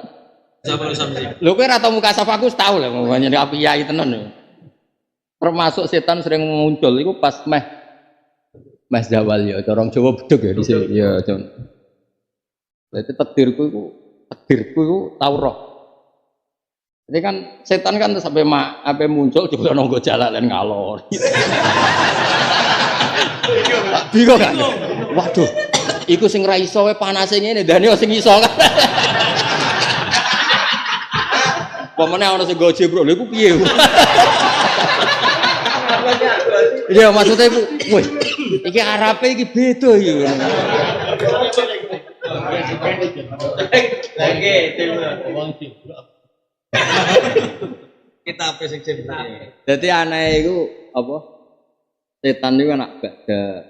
Zawalu samsu. Lho kowe ra tau muka sapa aku tau lho, nyene api yai tenan lho. Termasuk setan sering muncul itu pas meh zawal ya, orang Jawa bedug ya di sini. Ya, Jon. Berarti takdirku itu Taurat. Jadi kan setan kan sampai apa muncul juga nonggo jalan dan ngalor. Bingung kan? Waduh, iku sing ra iso wae panase ngene, dane sing iso kan. Pemene ana sing goje, Bro. Lha iku piye? Iya maksudnya ibu, woi, iki Arabe iki beda iki. Lagi, kita apa sing cerita? Jadi aneh itu apa? Setan itu anak bakda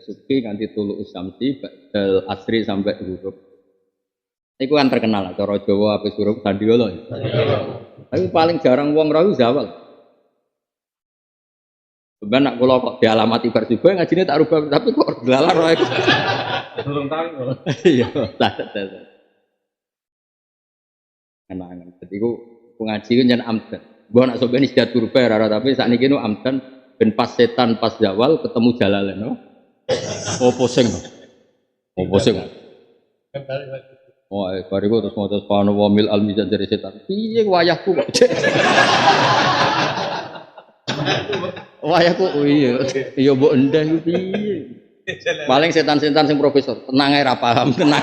suki nganti tulu usamsi, bakda asri sampai huruf. Itu kan terkenal lah, cara Jawa apa huruf Sandiolo. Tapi paling jarang wong rawu zawal. Sebenarnya nak kalau kok dialamati bar juga ngajine tak rubah tapi kok dalar wae. Durung tahu. Iya, tak. Kenangan. Jadi ku ngaji ku jan amdan. Mbok nak sampeyan istiad rubah rara tapi sakniki nu amdan ben pas setan pas zawal ketemu jalalen no. Opo sing. Oh, bariku terus maca subhanallah mil al mizan dari setan. Piye wayahku kok. Wayahku iya mbok endah iku piye. Paling setan-setan sing profesor, tenang ae ra paham, tenang.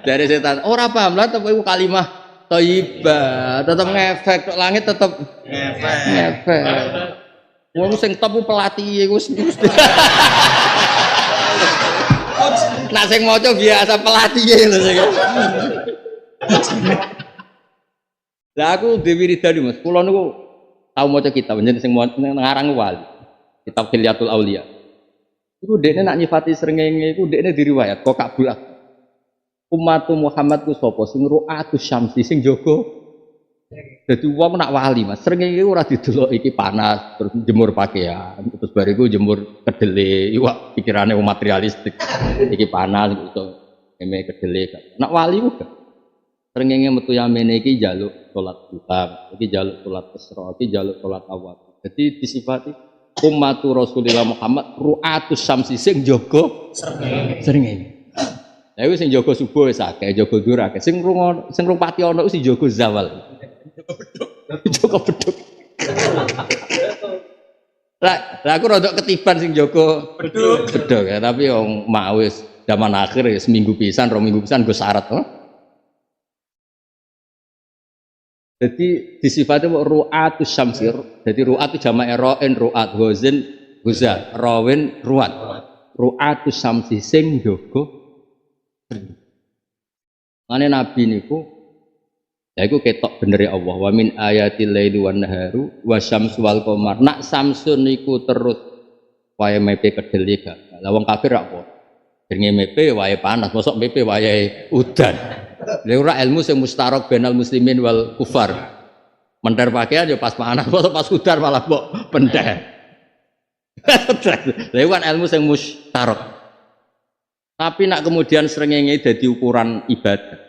Dari setan, ora paham lah tapi iku kalimah thayyibah, tetep ngefek tok langit tetep ngefek. Wong sing top pelatih iku mesti. Nak sing maca biasa pelatih lho sing. Lah aku dewi ridani Mas, kula niku tau maca kitab jeneng sing ngarang wali. Kitab Hilyatul Auliya. Iku dekne nak nyifati srengenge iku dekne diriwayat kok Kabul. Ummatu Muhammad ku sapa sing ru'atus syamsi sing jaga. Dadi wong nak wali Mas, srengenge ora didelok iki panas terus jemur pakaian, terus bariku jemur kedele, iwak pikirane wong materialistik. Iki panas iso eme kedele. Nak wali ku srengenge metu yamene iki njaluk salat duha, iki njaluk salat isra, iki njaluk salat awal. Jadi disifati ummatu Rasulillah Muhammad ru'atus syamsi sing jaga srengenge. Lah iku sing jaga subuh wis akeh, jaga dhuwur akeh. Sing pati ana sing jaga zawal. Jaga beduk. Lah aku rodok ketiban sing jaga beduk ya, tapi wong mau wis zaman akhir ya seminggu pisan, 2 minggu pisan go syarat. Jadi disifati ru'atus syamsir. Jadi ru'at itu jamak ra'in ru'at, ghazin ghuzal, rawin ru'at. Ru'atus syamsi sing jaga. Mane nabi niku ya iku ketok bener ya Allah. Wa min ayatil laili wan naharu wa syamsu wal qamar. Nak samsun niku terus wae mepe kedeli gak. Lah wong kafir ra apa? Jenenge mepe wae panas, mosok mepe wae udan. Lha ora ilmu sing mustarok benal muslimin wal kufar. Mender pakaian ya pas panas, pas udar malah mbok pendek. Lha kan ilmu sing mustarok. Tapi nak kemudian srengenge dadi ukuran ibadah.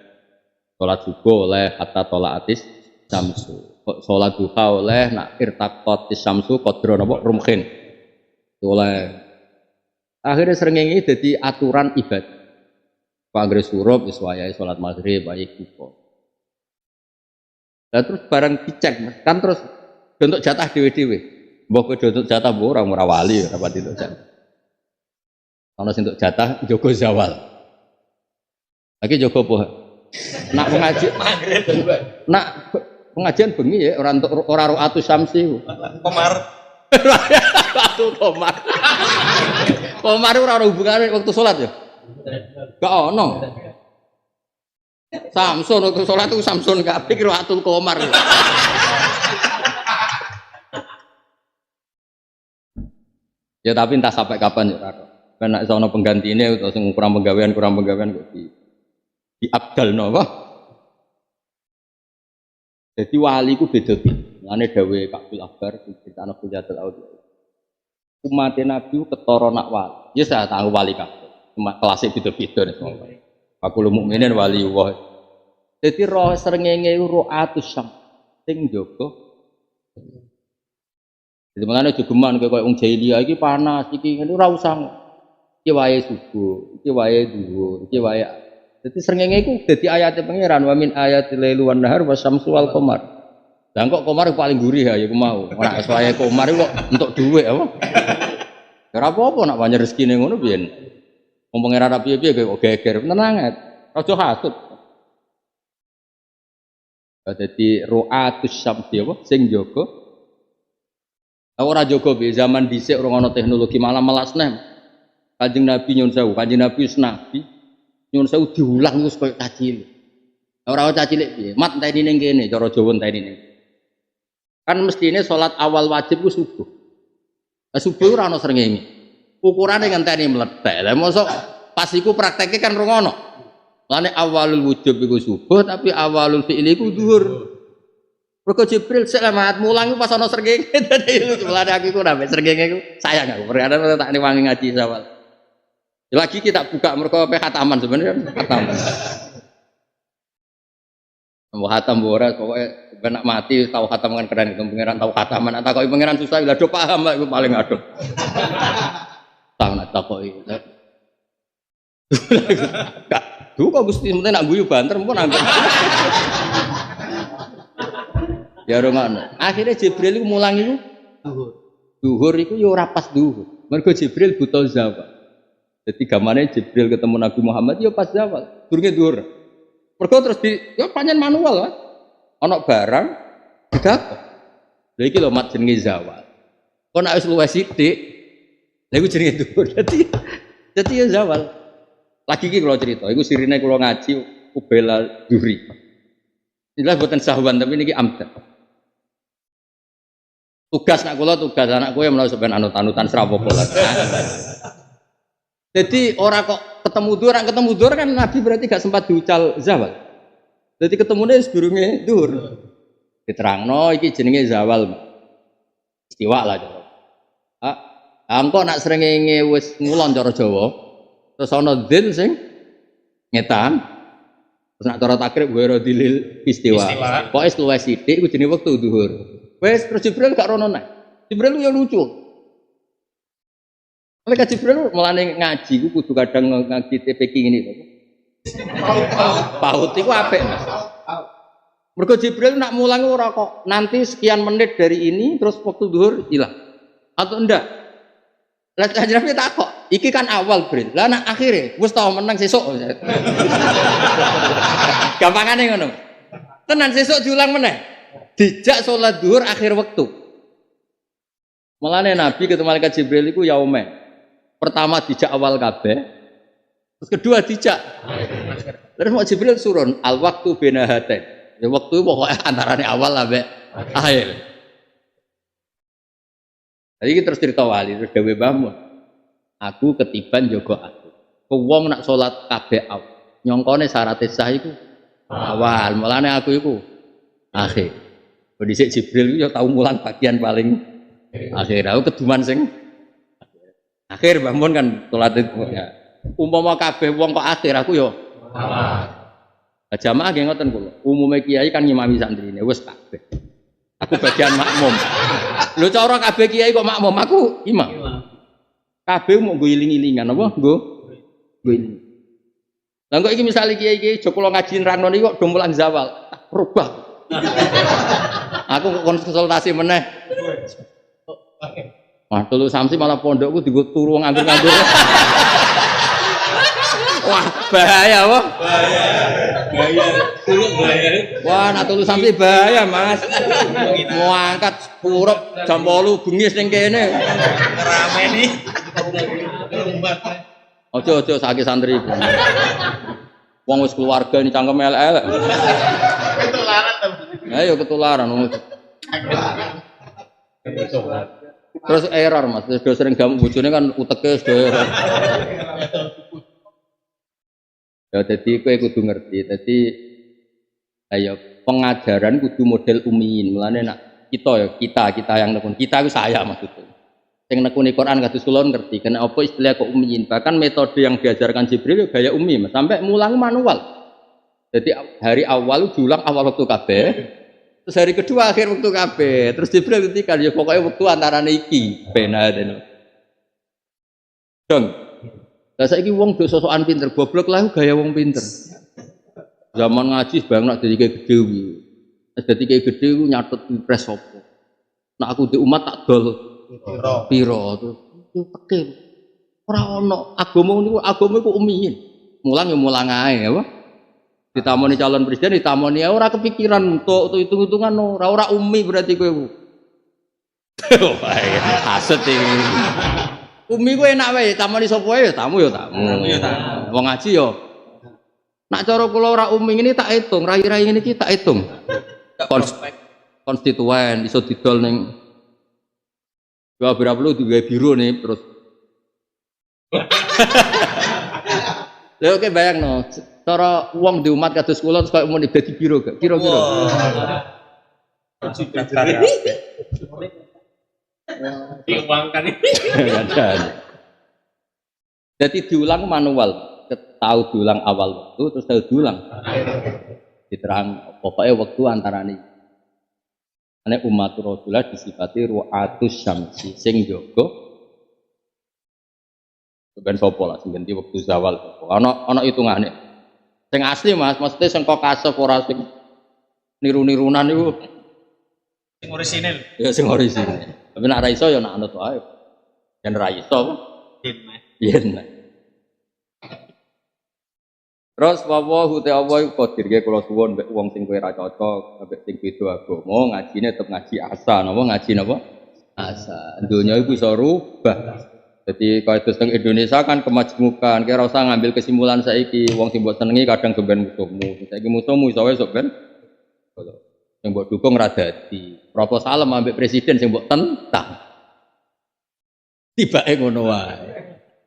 Salat subuh oleh hatta tolaatis samsu. Kok salat duha oleh nak irtaqatis samsu qadra napa rumkhin. Oleh. Akhirnya srengenge dadi aturan ibadah. Panggre surup wis wayahe salat maghrib wayahe buka. Lah terus barang dicek kan terus untuk jatah dhewe-dhewe. Mbok kowe untuk jatah mbok ora wali ora pati untuk jatah. Ana sing untuk jatah jaga zawal. Lagi jaga apa? Nak pengajian nak pengajian bengi ya ora untuk ora ru'atus syamsi. Komar. Ru'atul komar. Komar ora ono hubungane waktu salat ya. Gak ono. Samsun waktu salat itu Samsun kabeh ru'atul komar. Ya tapi entah sampai kapan ya Rado. Karena sono pengganti ini atau sing kurang penggawean kok di abdalno apa? Jadi wali ku beda-beda. Lane dawe Kabul Akbar cerita anak Hujatul Aulia. Umat Nabi ketara nak wali. Ya saya tahu wali kabeh. Cuma kelasnya beda-beda semua. Fakul mukminin wali Allah. Jadi roh srengenge ru'atus syam sing jaga. Jadi mengenai jogeman kayak wong jahiliyah iki panas iki ngene ora usah. Iki wae subuh, iki wae dhuwur, iki wae. Dadi srengenge iku dadi ayate pangeran wa min ayatil laili wan nahar wasyamsu wal qamar. Lah kok qamar paling gurih ya iku mau. Ora wae qamar kok entuk dhuwit apa. Ya ora apa-apa nak banyak rezekine ngono piyen. Wong pangeran ra piye-piye kok geger tenang ae. Aja hasud. Dadi ru'atus syamsi apa sing jaga. Ora jaga be zaman dhisik ora ana teknologi malah melasnem. Kanjeng Nabi nyun sewu, Kanjeng Nabi wis nabi. Nyun sewu diulang wis koyo cacil. Ora cacilik piye? Mat enteni ning kene, cara Jawa enteni ning. Kan mestine salat awal wajib ku subuh. Lah subuh ora ana srengenge. Ukurane ngenteni mlethek. Lah mosok pas iku prakteke kan rong ono. Lane awalul wujub iku subuh tapi awalul fi'li iku zuhur. Mergo Jibril sik lemah mulang iku pas ana srengenge dadi lane aku iku ora mek srengenge iku sayang aku. Perkara tak niwangi ngaji sawal. Lagi kita buka mergo pe khataman sebenarnya khataman. Mau khatam ora pokoke ben nak mati tahu khatam kan keren itu pangeran tahu khataman tak kok pangeran susah lha do paham iku paling aduh. Tak nak takoki. Duh kok Gusti mesti nak guyu banter pun anggap. Ya romakno. Akhirnya Jibril iku mulang iku duhur iku ya ora pas duhur. Mergo Jibril buta zawal. Jadi gamane Jibril ketemu Nabi Muhammad ya pas zawal. Durunge duhur. Mergo terus di ya pancen manual kan. Ana barang digakok. Lha iki lho mat jenenge zawal. Kok nek wis luwes sithik lha iku jenenge duhur. Dadi ya zawal. Lagi iki kula cerita, iku sirine kula ngaji Ubela Duri. Inilah buatan sahwan tapi niki amdan. Tugas nak kula tugas anak kowe menawa sampean anut-anutan serapopo lah. Jadi orang kok ketemu dur kan Nabi berarti gak sempat diucal zawal. Jadi ketemune sedurunge dur. Diterangno iki jenenge zawal. Istiwa lah cara. Engko nak srengenge wis ngulon cara Jawa. Terus ana dzin sing ngetan. Terus nak cara takrib gue dilil istiwa. Pokoke luwes sithik iku jenenge wektu zuhur. Wes terus Jibril gak rono nek. Jibril yo lucu. Malaikat Jibril melane ngaji ku kudu kadang ngaji TPK ngene lho. Paut iku apik Mas. Mergo Jibril nak mulang ora kok nanti sekian menit dari ini terus waktu zuhur hilang. Atau enggak? Lah Nabi tak kok, iki kan awal Bril. Lah nak akhire wis tau menang sesuk. Gampangane ngono. Tenan sesuk diulang meneh. Dijak salat zuhur akhir waktu. Mulane Nabi ketemu malaikat Jibril iku yaume. Pertama dijak awal kabeh. Terus kedua dijak. Terus mau Jibril surun al waktu bena haten. Ya waktu pokoknya antarane awal sampai akhir. Jadi terus cerita wali terus dewe bangun. Aku ketiban jaga aku. Wong nak salat kabeh awal. Nyongkone syaratnya sah iku awal. Mulane aku iku akhir. Dhisik Jibril yo tau mulang bagian paling akhir. Aku keduman sing akhir bangun kan salat itu ya. Umpama kabeh wong kok akhir aku yo awal. Jamaah nggih ngoten kula. Umume kiai kan ngimami santrine wis kabeh. Aku bagian makmum. Lho cara kabeh kiai kok makmum, aku imam. Kabeh mau nggo iling-ilingan apa? Nggo iling. Lah kok iki misale kiai-kiai aja kula ngaji nerangno niki kok do mulang zawal. Rubah. Aku kok konsultasi meneh. Wah, telu samsi malah pondokku digo turu nganggur-nganggur. Wah, bahaya wah. Bahaya. Wah, nak telu samsi bahaya, Mas. Mau angkat puruk jam 8 bengis ning kene. Ngerameni. Ojo sakit santri. Wong wis keluarga ini cangkem elek-elek. Ketularan to. Ayo ketularan. Terus error Mas, sudah sering gamu bojone kan uteke sudah error. Ya jadi kowe kudu ngerti. Jadi ayo pengajaran kudu model umiin. Mulane nak kita yang nekun. Kita itu saya maksudnya. Yang nekuni Quran kados kula ngerti. Kena apa istilah kok umiin. Bahkan metode yang diajarkan Jibril gaya umi Mas. Sampai mulang manual. Jadi hari awal diulang awal waktu kabeh. Terus hari kedua akhir waktu kabeh. Terus Jibril ngendikan ya pokoknya waktu antarane iki benaden. Dong. Lah saiki wong do sosokan pinter, goblok lah gaya wong pinter. Zaman ngaji bang nak dadi gede kuwi. Dadi gede ku nyatet impres apa. Nak aku di umat tak dol piro terus peke. Ora ono agama niku agama iku umiin. Mulang ya mulang ae apa? Ditamoni calon presiden ditamoni ya ora kepikiran untuk hitung-hitungan ora umi berarti kowe. Aset iki. Umi kowe enak wae tamoni sapa wae ya tamu ya tamu. Wong ngaji ya. Nak cara kula ora umi ngene tak hitung, rai-rai ngene iki tak hitung. Konstituen iso didol ning ya berapa lu digawe biro nih terus. Lha oke bayangno, cara wong di umat kados kula terus koyo muni dadi biro gak? Kira-kira. Diuangkan iki. Jadi diulang manual, tahu diulang awal waktu terus tahu diulang. Diterang pokoknya waktu antarane. Ane umat Rasulullah disifati ru'atus syamsi sing jaga ben sapa lah sing ganti wektu zawal ana hitungane sing asli Mas mesti sing kok kasep ora sing niru-nirunan niku Sing orisinil. ya sing orisinil tapi nek ra iso ya nek anut wae yen ra iso yen terus wawahu te Allah iku qadir ge kula suwun mbek wong sing kowe ra cocok mbek sing beda agama ngajine tetep ngaji asa napa ngaji napa asa donya iku iso rubah dadi kaya teng Indonesia kan kemajmukan kira usah ngambil kesimpulan saiki wong sing mbok senengi kadang gemben musuhmu saiki musuhmu iso wae sok ben sing mbok dukung ra dadi proposal ambek presiden sing mbok tentang tibake ngono wae.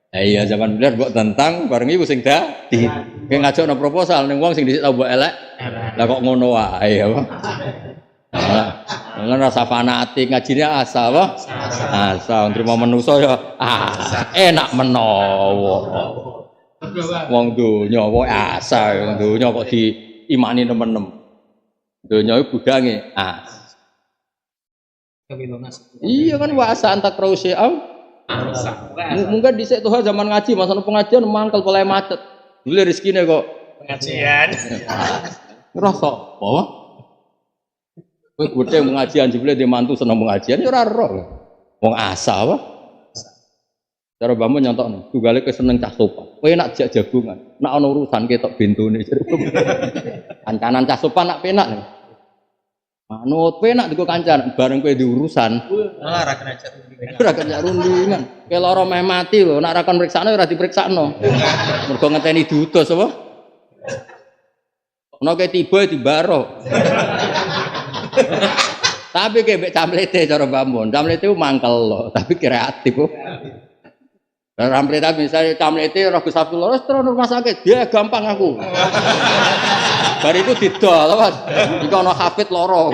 Iya zaman bener mbok tentang bareng iku sing dadi. Kayak ngajakno proposal ning wong sing dhisik tau mbok elek. Lah kok ngono wae ya. Lah rasa fanatik ngajine asa apa? Asa nrimo manusa ya enak menawa. Wong donya wae asa wong donya kok diimani nemen-nemen. Donya iku budange Iya kan wa asa antak rausiam. Mungkin dhisik Tuhan zaman ngaji masane pengajian mangkel pole macet. Dulu rezekine kok Pengajian. ora sok apa? Kowe gede pengajian jebule di mantu seneng pengajian ya ora ero. Wong asa apa? Cara mbahmu nyontokno, tunggale kowe seneng cah sopan. Kowe nak jak jagungan, nak ana urusan ketok bentone. Kancanan cah sopan nak penak. Manut penak digo kancan bareng kowe diurusan. Ora kena jatuh. Ora kena rundingan. Kowe lara meh mati lho, nak ra kon priksane ora dipriksakno. Mergo ngenteni diutus apa? Ono kowe tiba dibaro. Tapi kowe mbek camlete cara mbambon. Camlete ku mangkel lho, tapi kreatif kok. Camlete misalnya camlete ora Gus Abdullah terus rumah sakit, dia gampang aku. Bar itu didol, Mas. Iki ana hafid loro.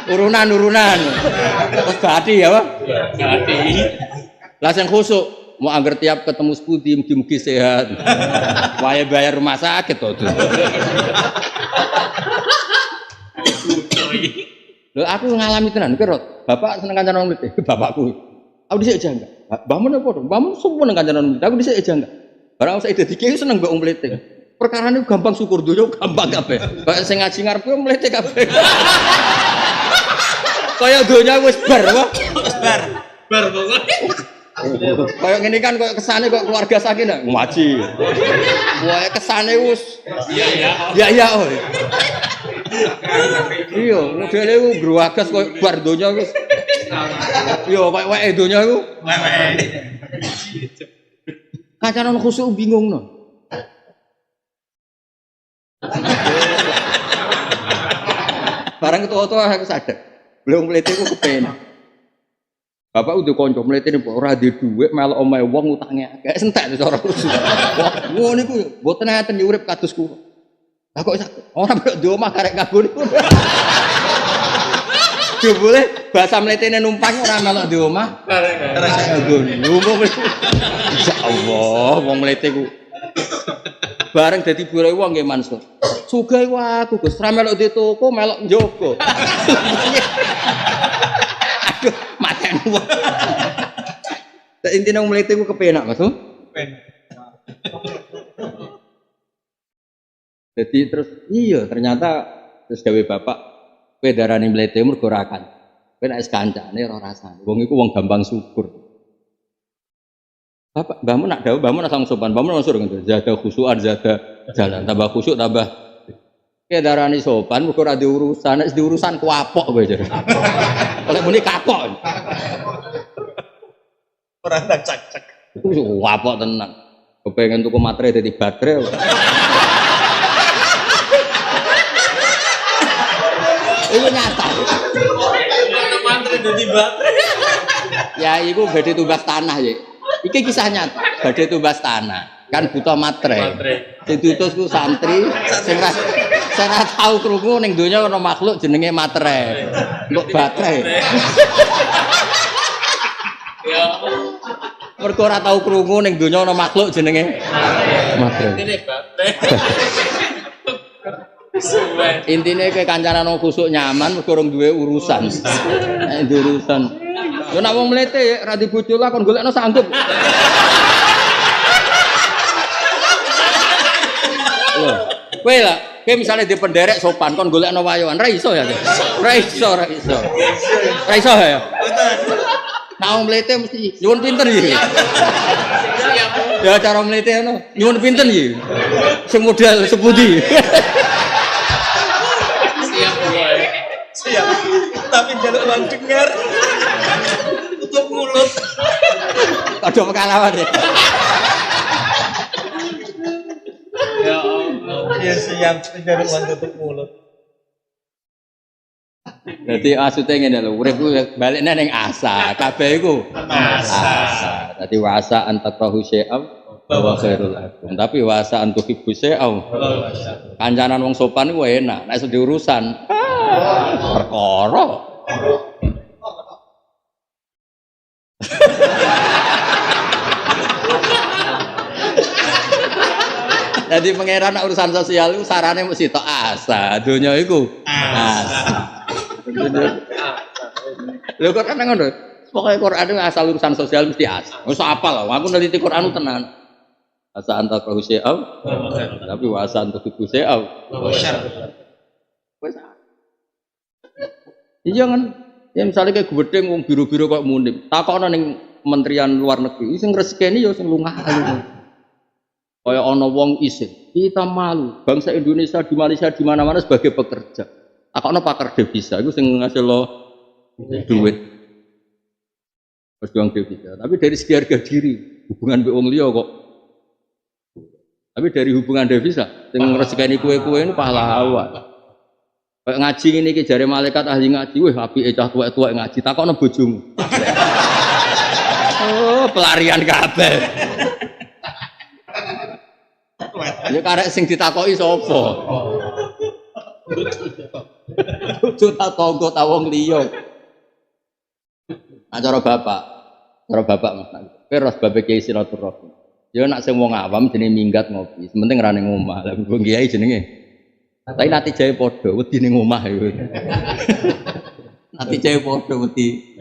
Urunan. Terus gati ya, Pak? Gati. Lah sing khusuk mau angger tiap ketemu sepudi mugi-mugi sehat. Wae bayar rumah sakit to. Lho aku ngalami tenan kira bapak seneng kancan wong mlete. Bapakku. Aku dhisik aja enggak. Mbahmu napa to? Mbahmu seneng kancan wong mlete. Aku dhisik aja enggak. Barang saya dadi kiai seneng mbok wong mlete. Perkarane gampang syukur doyo gampang kabeh. Kayak sing ngaji ngarep yo mlete kabeh. Kaya donya wis bar apa? Bar pokoknya. Kayak ngene kan kok kesane kok keluarga sakinah ngaji. Wae kesane wis iya. Oh. Iya, modele ku gruwagas koyo bar donya wis. Iya, koyo wae donya iku. Kacanan khusuk bingung no. Barang ketua-tua aku sadar. Belum mlete ku kepen. Bapak udah konco mlete ora di dhuwit melok omahe wong utange akeh entek cara khusuk. Wah, ngono iku mboten ngaten urip kados kula. Lah kok ora mbok di omah karek kabur. Jebule bahasa mletene numpang ora melok di omah. Kabur. Insyaallah wong mlete ku bareng dadi bure wong nggih Mansur. Sugih aku Gus, ra melok di toko, melok njogo. Aduh, mateni wong. Tak intine wong mlete ku kepenak, Mas. Jadi terus iya ternyata terus gawe bapak kowe darani mlete mergo ora kan. Kowe nek kancane ora rasane. Wong iku wong gampang syukur. Bapak, mbahmu nak dawuh, mbahmu nak sang sopan, mbahmu langsung ngono. Zada khusyuan, zada jalan, tambah khusyuk, tambah. Kowe darani sopan mergo ora diurusan, nek diurusan kuapok kowe jare. Oleh muni kapok. Ora tak cak-cak. Iku kuapok tenan. Kepengen tuku matre dadi baterai. Itu nyata. Mantri dadi baterai. Ya iku badhe tumbas tanah ya. Iki kisah nyata, badhe tumbas tanah. Kan buta matre. Sing diutus ku santri sing ora tau krungu ning donya ana makhluk jenenge matre. Mbok baterai. Ya. Mergo ora tau krungu ning donya ana makhluk jenenge matre. Ini baterai. Intine kowe kancanan wong khusuk nyaman mergo urung duwe urusan. Nek duwe urusan. Yo nek wong mlete ra di bojo lah kon golekno sanggup. Lho, kowe lah, kowe misale di penderek sopan kon golekno wayohan ra iso ya. Ra iso. Ra iso ya. Nek wong mlete mesti nyuwun pinten iki. Ya cara mlete ngono, nyuwun pinten iki. Sing modal sepundi. Siap. Tapi jaluk uang dengar. Tutup mulut. Ada pengalaman ya. Ya Allah. Ya siap jaluk uang tutup mulut. Jadi maksudnya ngene lho, urip ku balikne ning asa, kabeh iku asa. Dadi wasa antakrahu syai'am wa khairul lakum. Tapi wasa antuhibbu syai'am. Kancanan wong sopan iku enak, nek sedhi urusan perkara. Jadi pangeran urusan sosial itu sarane mesti tok asa, donya iku asa. Lho kok kan ngono. Pokoke Quran itu asal urusan sosial mesti asa. Wis apal lah, aku neliti Quran tenan. Asa anta qahusya'au. Tapi wasa anta tubusya'au. Wis. Iya kan, ya misalnya kayak gedeng wong biru-biru kok mundip, takokno ning Kementerian Luar Negeri, sing rezekine ya sing lunga. Kaya ana wong isin, kita malu, bangsa Indonesia di Malaysia di mana-mana sebagai pekerja. Takokno pakar devisa, iku sing ngasilno duit. Perjuang devisa. Tapi dari segi harga diri, hubungan mbek wong liya kok. Tapi dari hubungan devisa, sing rezekine kue-kue ini pahlawan. Kayak ngaji ini ki jare malaikat ahli ngaji, weh apike cah tuwek-tuwek ngaji, takokno bojomu. Oh, pelarian kabeh. Ya karek sing ditakoki sapa? Bojo ta tangga ta wong liya. Nah cara bapak, Cara bapak Mas. Kowe ros babe kiai silaturahmi. Ya nak sing wong awam jenenge minggat ngopi. Sementing ra ning omah. Lah wong kiai jenenge. Tapi nanti jae padha wedi ning omah iku. Nanti jae padha wedi.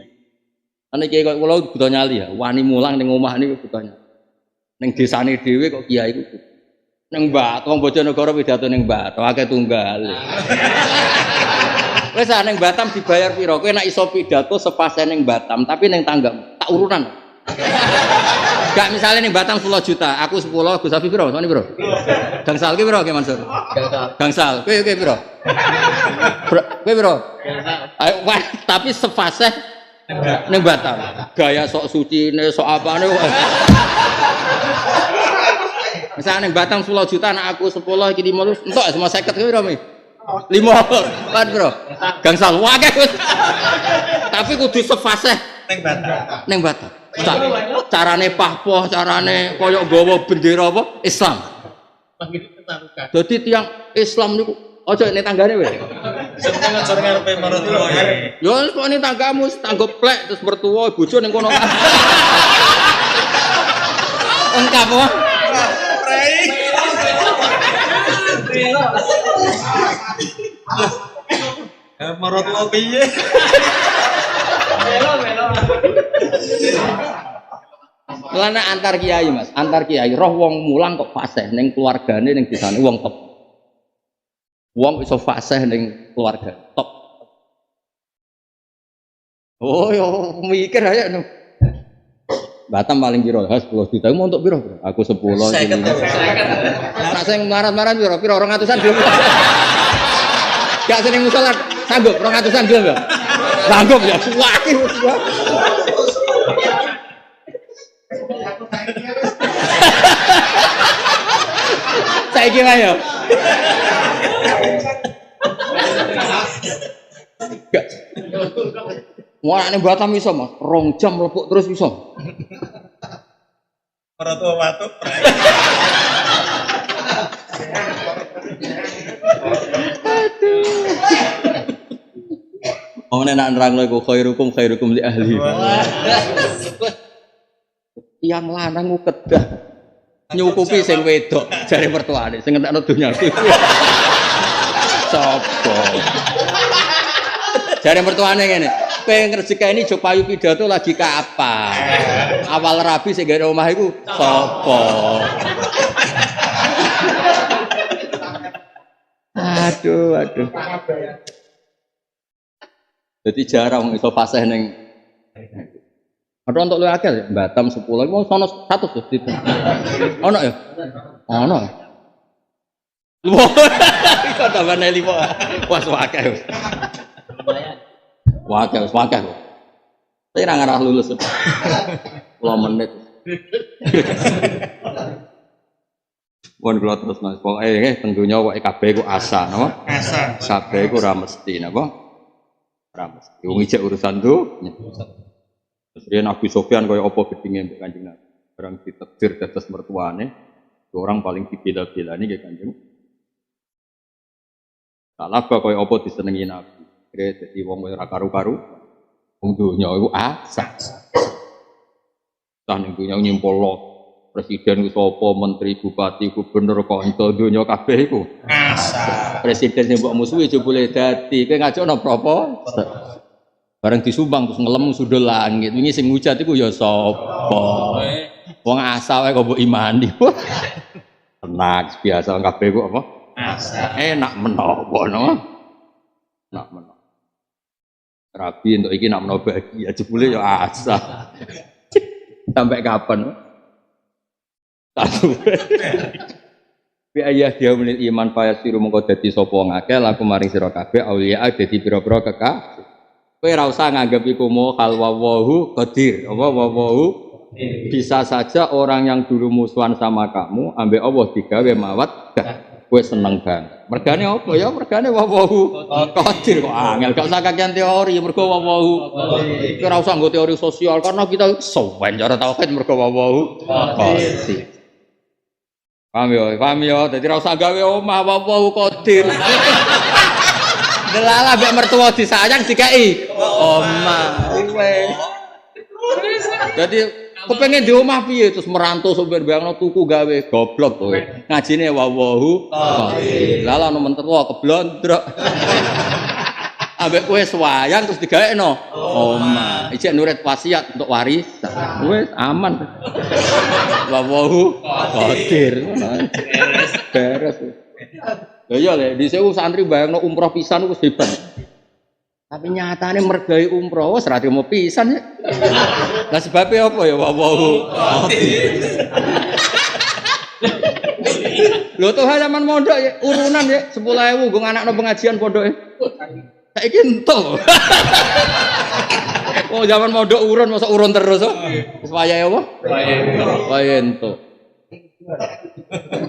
Ana kiai kok kula buta nyali ya, wani mulang ning omah niku buta nyali. Ning desane dhewe kok kiai iku. Ning Mbak, wong Bojonegoro pidato ning Mbak, akeh tunggal. Wis ning Batam dibayar piro? Kowe nek iso pidato sepase ning Batam, tapi ning tangga tak urunan. Gak misalnya ning Batam 10 juta, aku 10, Gus Hafi piro? Sone piro? Gangsal ki piro ki Mansur? Gangsal. Kowe piro? Kowe piro? Ayo tapi sepase ning Batam. Gaya sok sucine, sok apane. Misalnya ning Batam 10 juta, anak aku 10 iki 5 entuk semua 50 piro mi? 5 kan bro gangsal wae tapi kudu sefase ning Batam carane pahpoh carane koyok gawa bendera apa Islam dadi tiyang Islam niku aja nek tanggane wae Semoga ngajar ngarepe mertua ya. yo kok ning tanggamu tanggo plek terus mertua bojo ning kono engkap wae Mertua piye? Lana antar kiai Mas, antar kiai roh wong mulang kok fasih ning keluargane ning desane wong top. Wong iso fasih ning keluarga top. Oh yo mikir aja no. Batam paling piro? 10 juta. Mau untuk piro? Aku 10 ini. Nak sing marah-marah piro? 200-an belum. Gak seneng musola sanggup 200-an belum ya? Sanggup ya. Wah, iki. Saiki wae yo. Gak. Wah, nek Batam iso, Mas. 2 jam mlepuk terus iso. Mertua watu. Oh nek nerangno iku khairukum li ahli. Yang lanang ku kedah nyukupi sing wedok jare mertuane sing entekno donyaku. Sopo? Jare mertuane ngene. Kowe ngrejekeni jo payu pidato lagi kapan? Awal rabi sing gawe omah iku sapa? Aduh. Jadi jarang iso fasih ning. Ada untuk lu akal ya, Batam 10, mau sono 100 tuh itu. Ono ya? Ono. Wah, kok tambane 5. Wah, wakil. Wakil. Saya ngarah lulus. 10 menit. Pun kula terus Mas. Pokoke tentunya kok kabeh ku asa, napa? Asa. Kabeh ku ora mesti napa? Ora mesti. Wong ijek urusan tuh. Terus dia Nabi Sofyan kaya apa gedinge mbek Kanjeng Nabi. Barang ditakdir dados mertuane, orang paling dibela-belani nggih Kanjeng. Salah kaya apa disenengi Nabi. Kira dadi wong ora karu-karu. Wong donya iku asa. Tah ning donya nyimpolo presiden ku sapa, menteri, bupati, gubernur, kanca donya kabeh iku asa. Presiden sing mbok musuhi aja boleh dadi. Kowe ngajakno apa? Bareng disumbang terus ngelem sudul langit. Wingi sing hujat iku ya sapa? Wong asa wae kok mbok imani. Tenang biasa kabeh kok apa? Asa. Enak menapa no? Nak menapa. Rabi untuk iki nak menapa bahagia jebule ya asa. Sampai kapan? Bi ayah dia menil iman fayasiru mengko dadi sapa wong akeh laku maring sira kabeh auliya dadi pira-pira kekasih. Kowe ora usah nganggep iku mau hal wawahu qadir. Apa wawahu bisa saja orang yang dulu musuhan sama kamu ambek Allah digawe mawaddah. Kowe seneng banget. Mergane apa ya? Mergane wawahu qadir kok angel gak usah kakean teori mergo wawahu. Kowe ora usah nggo teori sosial karena kita sowan cara tauhid mergo wawahu qadir. Paham ya, dadi ora usah gawe omah wawahu qadir. Delala mbek mertua disayang dikai omah. Wis. Jadi kepengen di omah piye terus merantau sopir bayangno tuku gawe goblok kowe. Ngajine wawahu qadir. Lah ana men terwa keblondrok. Ambek kowe swayang terus digaekno omah. Ijek nurit wasiat untuk warisan. Wis aman. Wawahu qadir. Beres. Lha iya le dhisik santri bayangno umroh pisan wis hebat. Tapi nyatane mergai umroh wis ra mau pisan ya. Lah sebabnya apa ya wawahu qadir. Lho tuh zaman mondok ya urunan ya 10.000 nggo anakno pengajian pondoke. Saiki entuk. Oh zaman mondok urun masa urun terus kok. Wis wayahe apa? Wayahe entuk.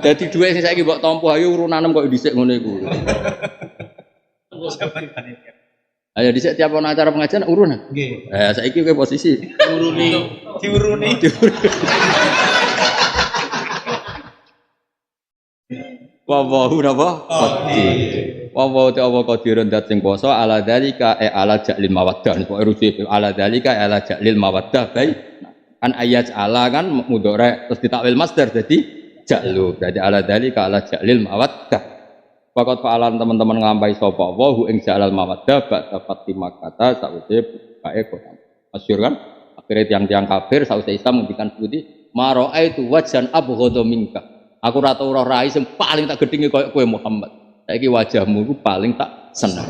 Dadi dhuwit sing saiki mbok tampa ayo urunanem kok dhisik ngono iku. Ayo dhisik tiap ana acara pengajian urunan. Nggih. Saiki kowe posisi diuruni. Wawahu napa? Qadir. Wawahu ta'ala qadirun dat sing kuwasa ala dzalika ala ja'lil mawaddah. Pokoke rujuk ala dzalika ala ja'lil mawaddah bae. Kan ayat ala kan mudhari terus ditakwil masdar jadi ja'lu. Jadi ala dzalika ala ja'lil mawaddah. Fakat fa'alan teman-teman nglampahi sapa wa hu ing ja'al mawaddah ba'da fatimah kata sawise kae Quran. Masyhur kan? Akhire tiang-tiang kafir sawise Islam ngendikan sebuti mara'aitu wajhan abghadha minka. Aku ora tau rai sing paling tak gedhingi koyo kowe Muhammad. Saiki wajahmu iku paling tak seneng.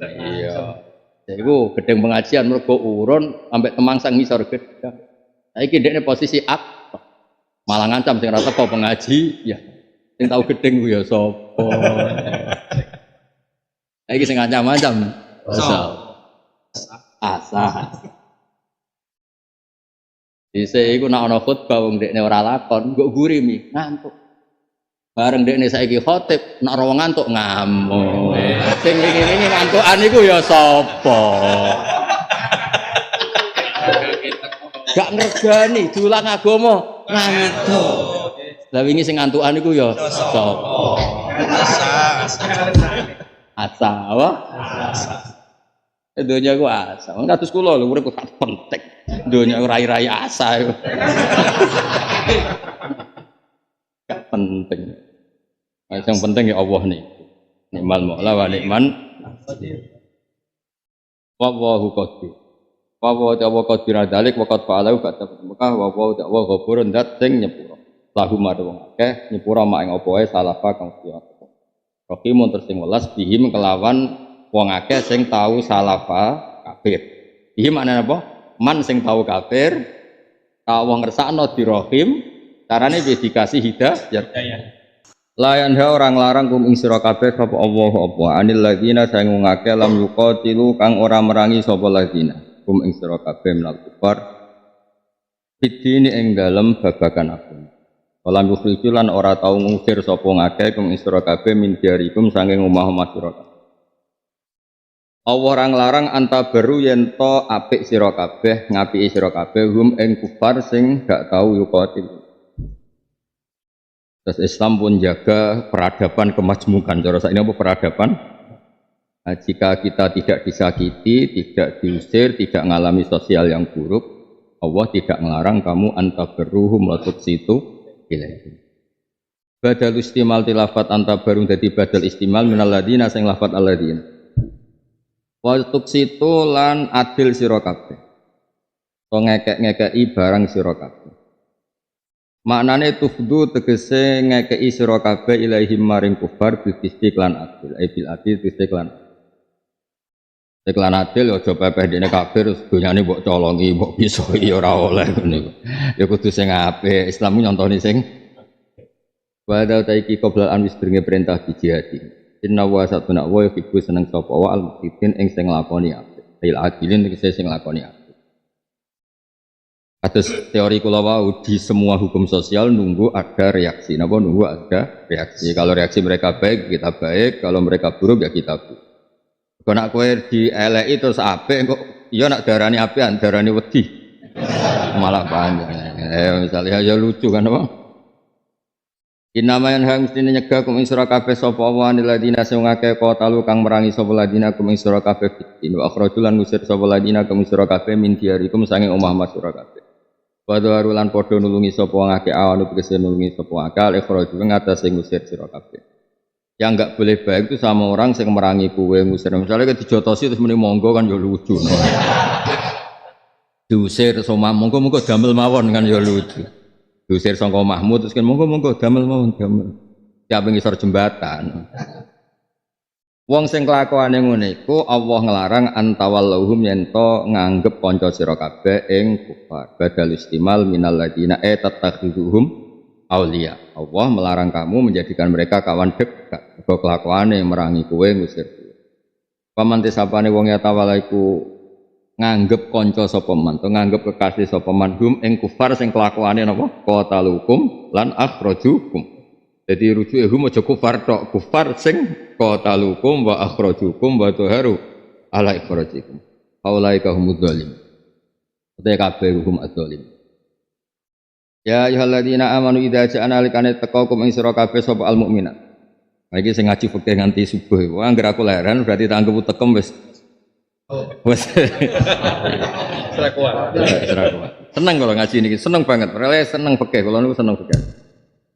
Iya. Iku gedeng pengajian mergo urun sampai temangsang ngisor gedhe. Saiki ndekne posisi aktor. Malah ngancam sing ora teko pengaji, ya. Sing tau gedeng ku ya sapa. Saiki sing ngancam-ancam. Asa. Dhisik iku nek ana khutbah wong ndekne ora lakon, nggo gurimi ngantuk. Bareng ndekne saiki khotib, nek ora ngantuk ngamuk. Sing wingi-wingi ngantukan iku ya sapa? Gak ngergani diulang agama ngantuk. Lah wingi sing ngantukan iku ya sapa? Asa apa? Donya ku asa. Wong kados kula lho urip kok penting. Donya rai-rai asa iku. Gak penting. Yang penting ya Allah nih. Nikmal Maula wa nikman Wallahu qadir. Wa wa qadir dalik wa qad fa'alahu kata Mekah wa wa ghafurun dat sing nyepura. Lahu madu wong akeh nyepura mak ing apa wae salafa kang siya. Rahimun tersing welas bihim kelawan wong akeh sing tahu salafa kafir. Iki maknane apa? Man sing tahu kafir, wong ngersakno dirahim, carane wis dikasih hidayah. Layan ha orang larang kum ing sira kabeh sapa Allah apa anil ladina sang wong akeh lam yuqatilu kang ora merangi sapa ladina kum ing sira kabeh menal kufar bidini ing dalem babagan agama. Walam yukhriju lan ora tau ngusir sapa ngakeh kum ing sira kabeh min diarikum saking omah-omah sira. Allah orang larang anta baru yen to apik sira kabeh ngapiki sira kabeh hum ing kufar sing gak tau yuqatil. Terus Islam pun jaga peradaban kemajmukan. Cara saiki apa peradaban? Nah, jika kita tidak disakiti, tidak diusir, tidak mengalami sosial yang buruk, Allah tidak melarang kamu antabarruhum wa tuqsitu ilaihim. Badal istimal tilafat antabarruhum dadi badal istimal minal ladina sing lafat alladzina. Wa tuqsitu lan adil sira kabeh. To ngekek-ngekeki barang sira kabeh. Maknane tufdu tegese ngekeki sira kabeh ilaihim maring kufar bil istiqlan adil, bil adil istiqlan. Istiqlan adil aja pepeh dene kafir donyane mbok colongi, mbok pisoi ora oleh ngene. Ya kudu sing apik, Islam nyontoni sing wa taiki qoblal an wis bringe perintah dijihadi. Inna wa satuna wa yuhibbu seneng sapa wa al muqtitin ing sing lakoni apik. Il adilin tegese sing lakoni apik. Atas teori kula wau di semua hukum sosial nunggu ada reaksi. Napa nunggu ada reaksi. Kalau reaksi mereka baik, kita baik. Kalau mereka buruk ya kita buruk. Kok nak kowe dieleki terus apik kok iya nak darani apian, darani wedi. Malah panjang. Misalnya ya lucu kan apa? Innama yanha mestine nyegah kum ing sira kabeh sapa wa anil ladina sing ngakeh qatalu kang merangi sapa ladina kum ing sira kabeh fitin wa akhrajulan ngusir sapa ladina kum ing sira kabeh min diarikum sange omah masira kabeh. Padha lan padha nulungi sapa ngakeh awanu tegese nulungi sapa akal ikhraju ngatasé ngusir sira kabeh. Yang enggak boleh baik itu sama orang sing merangi kowe ngusir. Misalnya kan dijotosi terus muni monggo kan ya lucu. No. Diusir sama monggo-monggo damel mawon kan ya lucu. Diusir sangka Mahmud terus kan monggo-monggo damel mawon damel. Siapa ngisor jembatan. Wong sing kelakuane ngene iku Allah nglarang antawallahum yen to nganggep kanca sira kabeh ing kufar. Badal istimal minal ladina tatakhiduhum auliya. Allah melarang kamu menjadikan mereka kawan dekat. Kok kelakuane merangi kowe ngusir kowe. Pamanti sapane wong ya tawalaiku nganggep kanca sapa man, to nganggep kekasih sapa man hum ing kufar sing kelakuane napa qatalukum lan akhrajukum. Jadi rujuke hum aja kufar tok, kufar sing qatalukum wa akhrajukum wa tuharu ala ikhrajikum. Aulaika humudz zalim. Utai kabeh hum adzalim. Ya ayyuhalladzina amanu idza ja'ana likane tekakum ing sira kabeh sapa al mukminat. Iki sing ngaji fikih nganti subuh. Wah anggere aku lahiran berarti tanggep tekem wis. Wes. Serah kuat. Seneng kalau ngaji niki, seneng banget. Rele seneng fikih, kalau niku seneng fikih.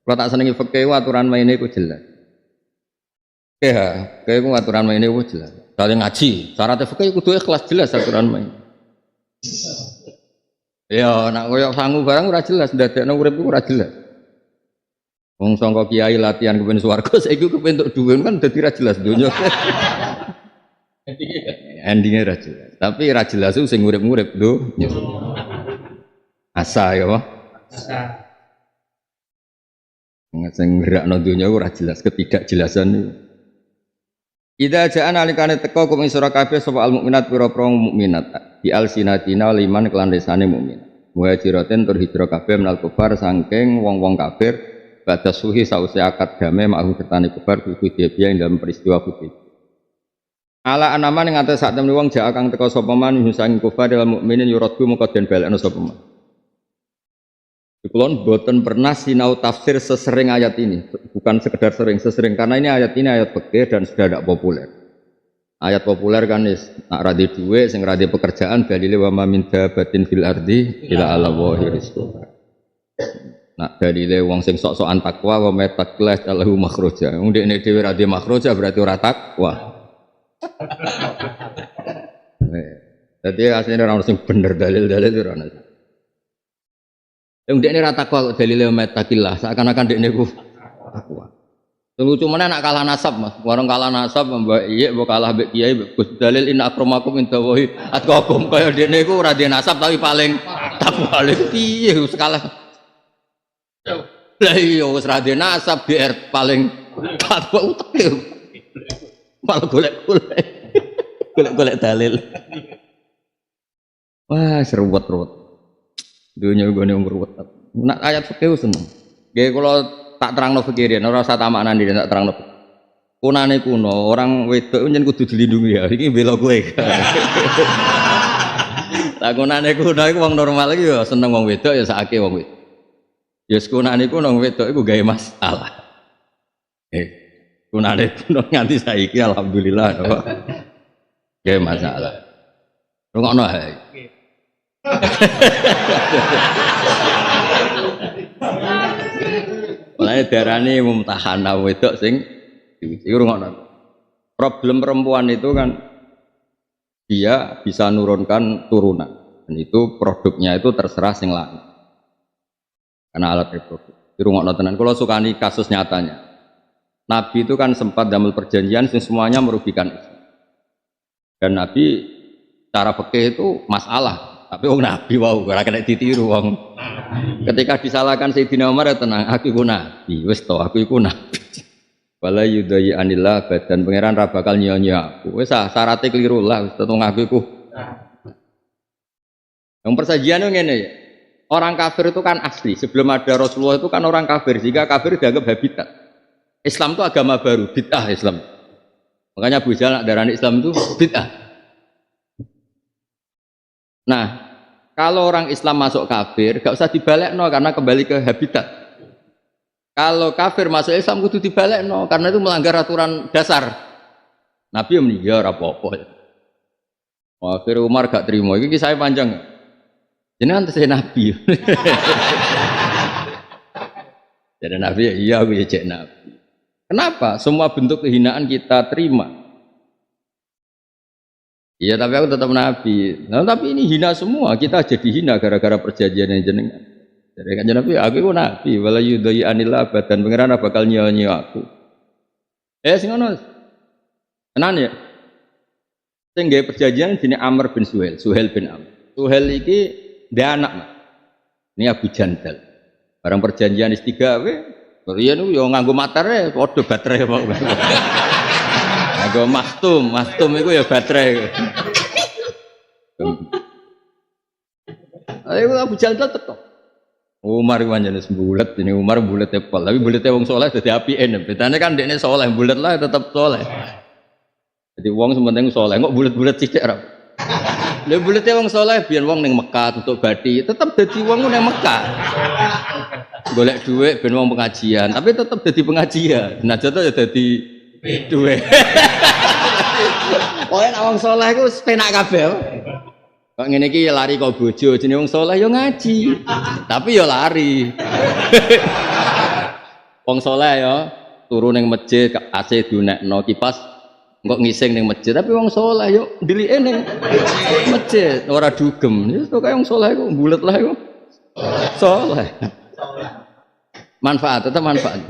Kalau tak senengi fikih aturan maine iku jelas. Fikih ku aturan maine iku jelas. Kalau ngaji, syarat fikih kudu ikhlas jelas aturan maine. Ya, nak koyo sangu barang ora jelas, ndadekno urip iku ora jelas. Wong sangka kiai latihan kepen swarga, saiki kepen entuk dhuwit kan dadi ra jelas donya. Endingnya ra jelas. Tapi ra jelas itu sing urip-urip lho. Asa ya apa? Asa. Sing gerakno donya ora jelas ketidakjelasan niku. Idza ja'ana alikane teka kum ing sira kabeh sapa al mukminat pira-pira mukminat. Di alsinatina liman kelan desane mukmin. Muhajiratin tur hijrah kabeh menal kufar saking wong-wong kafir batas suhi sause akad damai ma'hum sertane kufar kudu dia ing dalam peristiwa Hudaybiyah. Ala anaman ing atas sak temne wong jaa kang teka sapa man sang kufar dalam mukminin yuradku mengko den balekno sapa man. Kulon boten pernah sinau tafsir sesering ayat ini, bukan sekedar sesering karena ini ayat fikih dan sudah tidak populer. Ayat populer kan is nak radi duwe sing radi pekerjaan dalile wa ma min dabatin fil ardi ila ala wahi rizquha. Nak dalile wong sing sok-sokan takwa wa matakleh lahu makhraja. Wong dekne dhewe radi makhraja berarti ora takwa. Jadi aslinya orang sing bener dalil-dalil itu orang. Yang dia ini rata kok dalilnya metakillah. Seakan-akan dia ini ku takwa. Lucu mana nak kalah nasab mas. Warung kalah nasab mbak iya, mbak kalah mbak kiai. Dalil inna akramakum indawahi atqakum. Kayak dia ini ku radhi nasab tapi paling takwa. Iya sekalah. Lah iya radhi nasab biar paling takwa utak. Malah golek dalil. Wah, seruwet-ruwet. Dunia gue nih ruwet. Nak ayat fikih seneng. Gak kalau tak terang no fikirin, orang usah tamak nanti tak terang no. Kunane kuno, orang wedok nyen kudu dilindungi ya. Ini bela gue. Tak kunane kuno, aku wong normal lagi ya seneng wong wedok ya sakake wong wedok. Ya kunane kuno wong wedok, aku gawe masalah. Kunane kuno nganti saiki alhamdulillah no. Gawe masalah. Rungokno ae. Mulai darane mumtahanah wedok sing iki rungokno. Problem perempuan itu kan dia bisa nurunkan turunan dan itu produknya itu terserah sing lanang. Karena alat reproduksi. Rungokno tenan kula sukani kasus nyatanya. Nabi itu kan sempat damel perjanjian sing semuanya merugikan Islam. Dan Nabi cara fikih itu masalah. Tapi wong Nabi wau ora kena ditiru wong. Ketika disalahkan Sayyidina Umar ya tenang, aku iku nabi, wis to aku iku nabi. Wala yudai anillah badan pangeran ra bakal nyonya aku. Wis syaratnya keliru lah, wis tetep aku iku. Yang persajian ngene ya. Orang kafir itu kan asli, sebelum ada Rasulullah itu kan orang kafir, sehingga kafir dianggap habitat. Islam itu agama baru, bid'ah Islam. Makanya Abu Jahal darani Islam itu bid'ah. Nah, kalau orang Islam masuk kafir, gak usah dibalik no, karena kembali ke habitat. Kalau kafir masuk Islam kudu dibalekno karena itu melanggar aturan dasar. Nabi yang meninggal apa-apa. Akhirnya Umar gak terima. Ini kisahnya panjang. Ini kan saya Nabi. Jadi Nabi ya iya aku ya cek Nabi. Kenapa? Semua bentuk kehinaan kita terima. Iya tapi aku tetap Nabi. Nah, tapi ini hina semua. Kita jadi hina gara-gara perjanjian yang jenengan. Jadi kan Nabi aku Nabi. Wala yudai anillah badan pengiran bakal nyanyi aku. Sing ngono. Tenan ya. Sing gawe perjanjian jenenge Amr bin Suhail bin Amr. Suhail iki dia anak. Ini Abu Jandal. Barang perjanjian istigawe, riyen ku yo nganggo matare padha baterai kok. Nganggo mastum iku ya baterai. Ayo Abu Jandal teko. Umar panjenengan sembulet, ini Umar bulet tepal, tapi bulete wong saleh dadi apike. Betane kan dekne saleh, bulet lah tetep saleh. Jadi wong sementing soleh, kok bulet-bulet sithik ra. Lha bulete wong soleh biyen wong ning Mekah tutuk bathi, tetep dadi wong ning Mekah. Golek dhuwit ben wong pengajian, tapi tetep dadi pengajian. Nah jatuh ya dadi dhuwit. Pokoke nek wong soleh iku penak kabeh. Kok ngene iki lari kok bojo, jenenge wong soleh ya ngaji. Tapi ya lari. Wong soleh ya turu ning masjid AC dunekno kipas kok ngising ning masjid, tapi wong saleh yo ndelike ning masjid ora dugem. Ya kok wong saleh kok bulet lah iku. Saleh. Manfaat, tetep manfaat.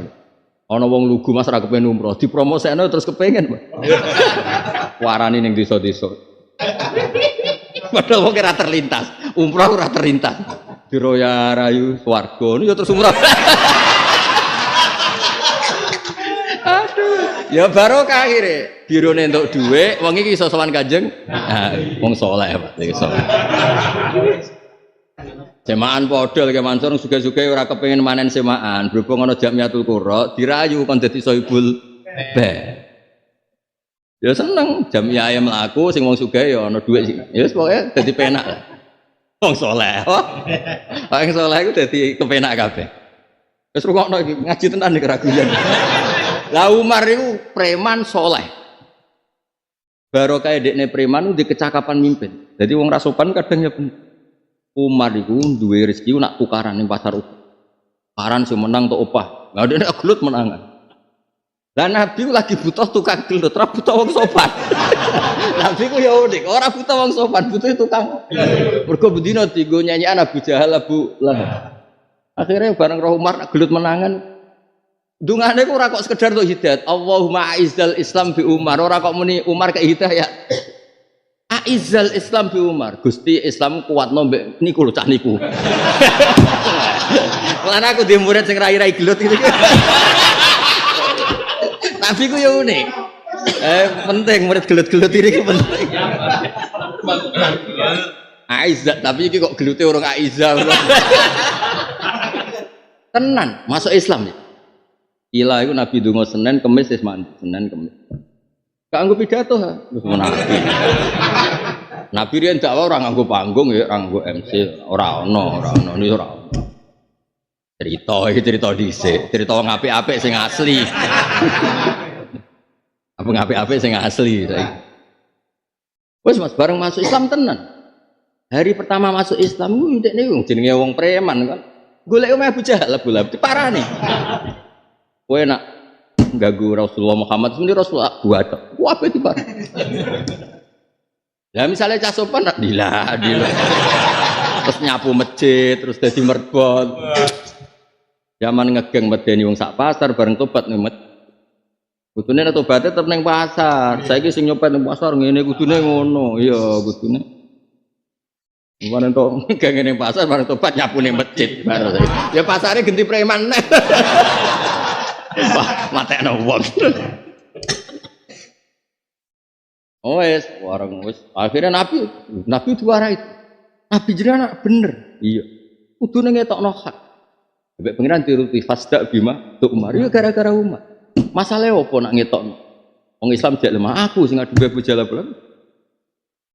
Ana wong lugu Mas ra kepen umroh, dipromosekno terus kepengen. Warani ning desa-desa. Padahal wong ora terlintas, umroh ora terlintas. Diroya rayu swarga yo terus umroh. Ya barokah akhire. Birone entuk dhuwit, wong iki iso sowan Kanjeng. Nah, wong saleh Pak, iki saleh. Jemaah padha lek Mansur suge-suge ora kepengin manen semaan, berhubung ana Jamiatul Qura, dirayu kon dadi sohibul be. Ya seneng jamiah ae mlaku sing wong sugih ya ana dhuwit sih. Ya wis pokoke dadi penak lah. Wong saleh. Wong saleh iku dadi kepenak kabeh. Wis rungokno iki ngaji tenan iki keraguan. Lah Umar itu preman soleh. Barokah dekne preman itu di kecakapan mimpin. Jadi wong rasopan kadang ya Umar itu duwe rezeki nak tukaran ning pasar uga. Tukaran sing menang tok opah. Lah dekne gelut menangan. Lah Nabi lagi butuh tukang gelut, ora butuh wong sopan. Nabi ku ya unik, ora butuh wong sopan, butuh tukang. Mergo bendina dienggo nyanyian Abu Jahal Abu Lahab. Akhirnya bareng roh Umar nak gelut menangan. Dungane ku ora kok sekedar untuk hidayat. Allahumma aizzal Islam bi Umar. Ora kok muni Umar ke hidayat. Aizzal Islam bi Umar. Gusti Islam kuatno mbek niku lho cah niku. Lan aku di murid sing rai-rai gelut gitu. Nabi ku ya unik. Penting murid gelut-gelut ini ku penting. Aizzat tapi iki kok gelute urung aizzah. Tenan masuk Islam ya. Ila itu Nabi dungo Senin Kemis wis mandi, Senin Kemis. Gak nganggo pidato ha, wis Nabi. Nabi riyen dakwah ora nganggo panggung ya, ora nganggo MC, ora ono ini ora ono. Cerita dhisik, cerita wong apik-apik sing asli. Apa apik-apik sing asli saiki. Wis Mas bareng masuk Islam tenan. Hari pertama masuk Islam ku ndekne wong jenenge wong preman kan. Golek omah Abu Jahal diparani. Kowe nak ganggu Rasulullah Muhammad sendiri Rasulullah buat apa itu Pak? Ya misalnya cah sopan nak dila. Terus nyapu masjid, terus jadi merbot. Zaman ngegeng medeni wong sak pasar bareng tobat ning masjid. Kudune nek tobaté tetep ning pasar. Saiki sing nyopet ning pasar ngene kudune ngono. Iya kudune. Bareng to geng ning pasar bareng tobat nyapu ning masjid. Ya pasare ganti preman. Wah, matekno wong. Oh wis, warung wis. Akhirnya Nabi diwarai. Nabi jenengan bener. Iya. Kudune ngetokno hak. Mbek pengiran diruti fasda bima tu Umar. Ya gara-gara Umar. Masalahe opo nak ngetokno? Wong Islam jek lemah aku sing adu Abu Jahal belum.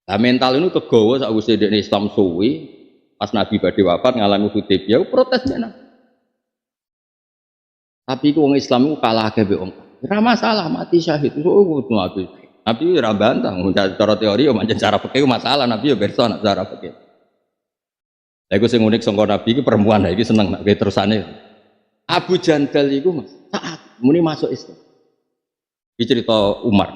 Lah mental itu kegawa sakwise dekne Islam suwi, pas Nabi badhe wafat ngalami Hudaybiyah protes nek Tapi iku wong Islam iku kalah akeh mbek wong. Ora masalah mati syahid. Oh Nabi. Nabi ora bantah. Cara teori yo pancen cara fikih masalah Nabi yo berso nak cara fikih. Lha iku sing unik sangka Nabi iki perempuan iki seneng nak terusane. Abu Jandal iku Mas, saat muni masuk Islam. Iki cerita Umar.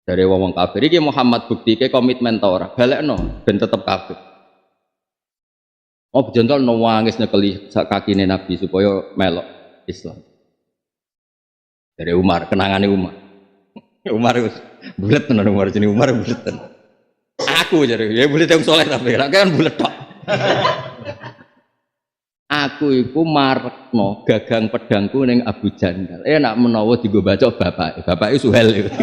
Dari wong kafir iki Muhammad buktike komitmen ta ora? Balekno ben tetep kafir. Abu Jandal nangis nyekeli sak kakine Nabi supaya melok Islam. Dari Umar, kenangane Umar. Umar wis bulet tenan Umar jenenge Umar bulet tenan. Aku jare ya bulet yang soleh tapi ra kan bulet tok. Aku iku marekno gagang pedangku ning Abu Jandal. Enak menawa digo baca bapake Suhel iku.